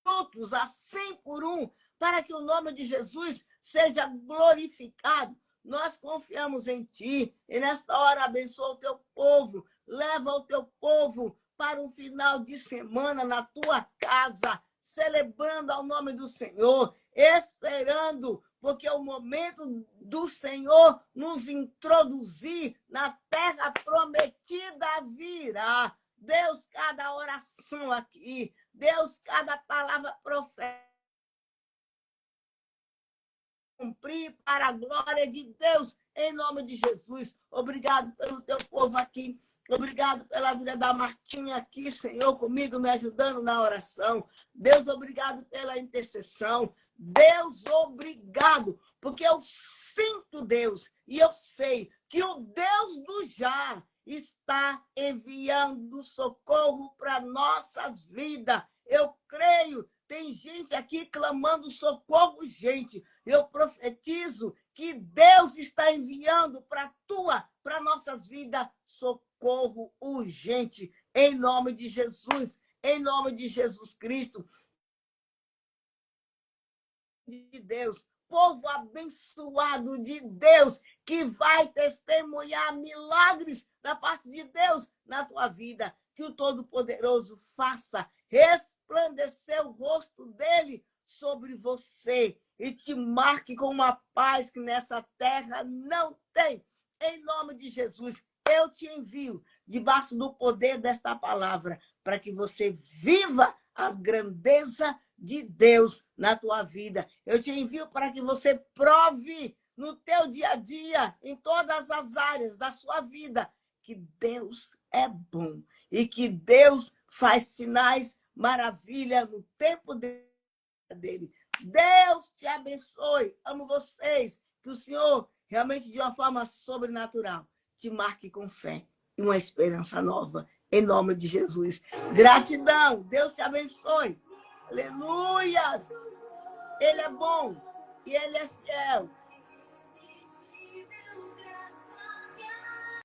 frutos a 100 por 1, para que o nome de Jesus seja glorificado. Nós confiamos em Ti. E nesta hora, abençoa o teu povo. Leva o teu povo para um final de semana na tua casa, celebrando ao nome do Senhor, esperando, porque é o momento do Senhor nos introduzir na terra prometida virá. Deus, cada oração aqui, Deus, cada palavra profética, cumprir para a glória de Deus, em nome de Jesus. Obrigado pelo teu povo aqui. Obrigado pela vida da Martinha aqui, Senhor, comigo, me ajudando na oração. Deus, obrigado pela intercessão. Deus, obrigado, porque eu sinto Deus e eu sei que o Deus do já está enviando socorro para nossas vidas. Eu creio. Tem gente aqui clamando socorro, gente. Eu profetizo que Deus está enviando para nossas vidas socorro urgente, em nome de Jesus, em nome de Jesus Cristo. De Deus, povo abençoado de Deus, que vai testemunhar milagres da parte de Deus na tua vida. Que o Todo-Poderoso faça resplandecer o rosto dele sobre você e te marque com uma paz que nessa terra não tem. Em nome de Jesus, eu te envio debaixo do poder desta palavra para que você viva a grandeza de Deus na tua vida. Eu te envio para que você prove no teu dia a dia, em todas as áreas da sua vida, que Deus é bom e que Deus faz sinais, maravilha no tempo dele. Deus te abençoe. Amo vocês. Que o Senhor, realmente de uma forma sobrenatural, te marque com fé e uma esperança nova. Em nome de Jesus. Gratidão. Deus te abençoe. Aleluia. Ele é bom e ele é fiel.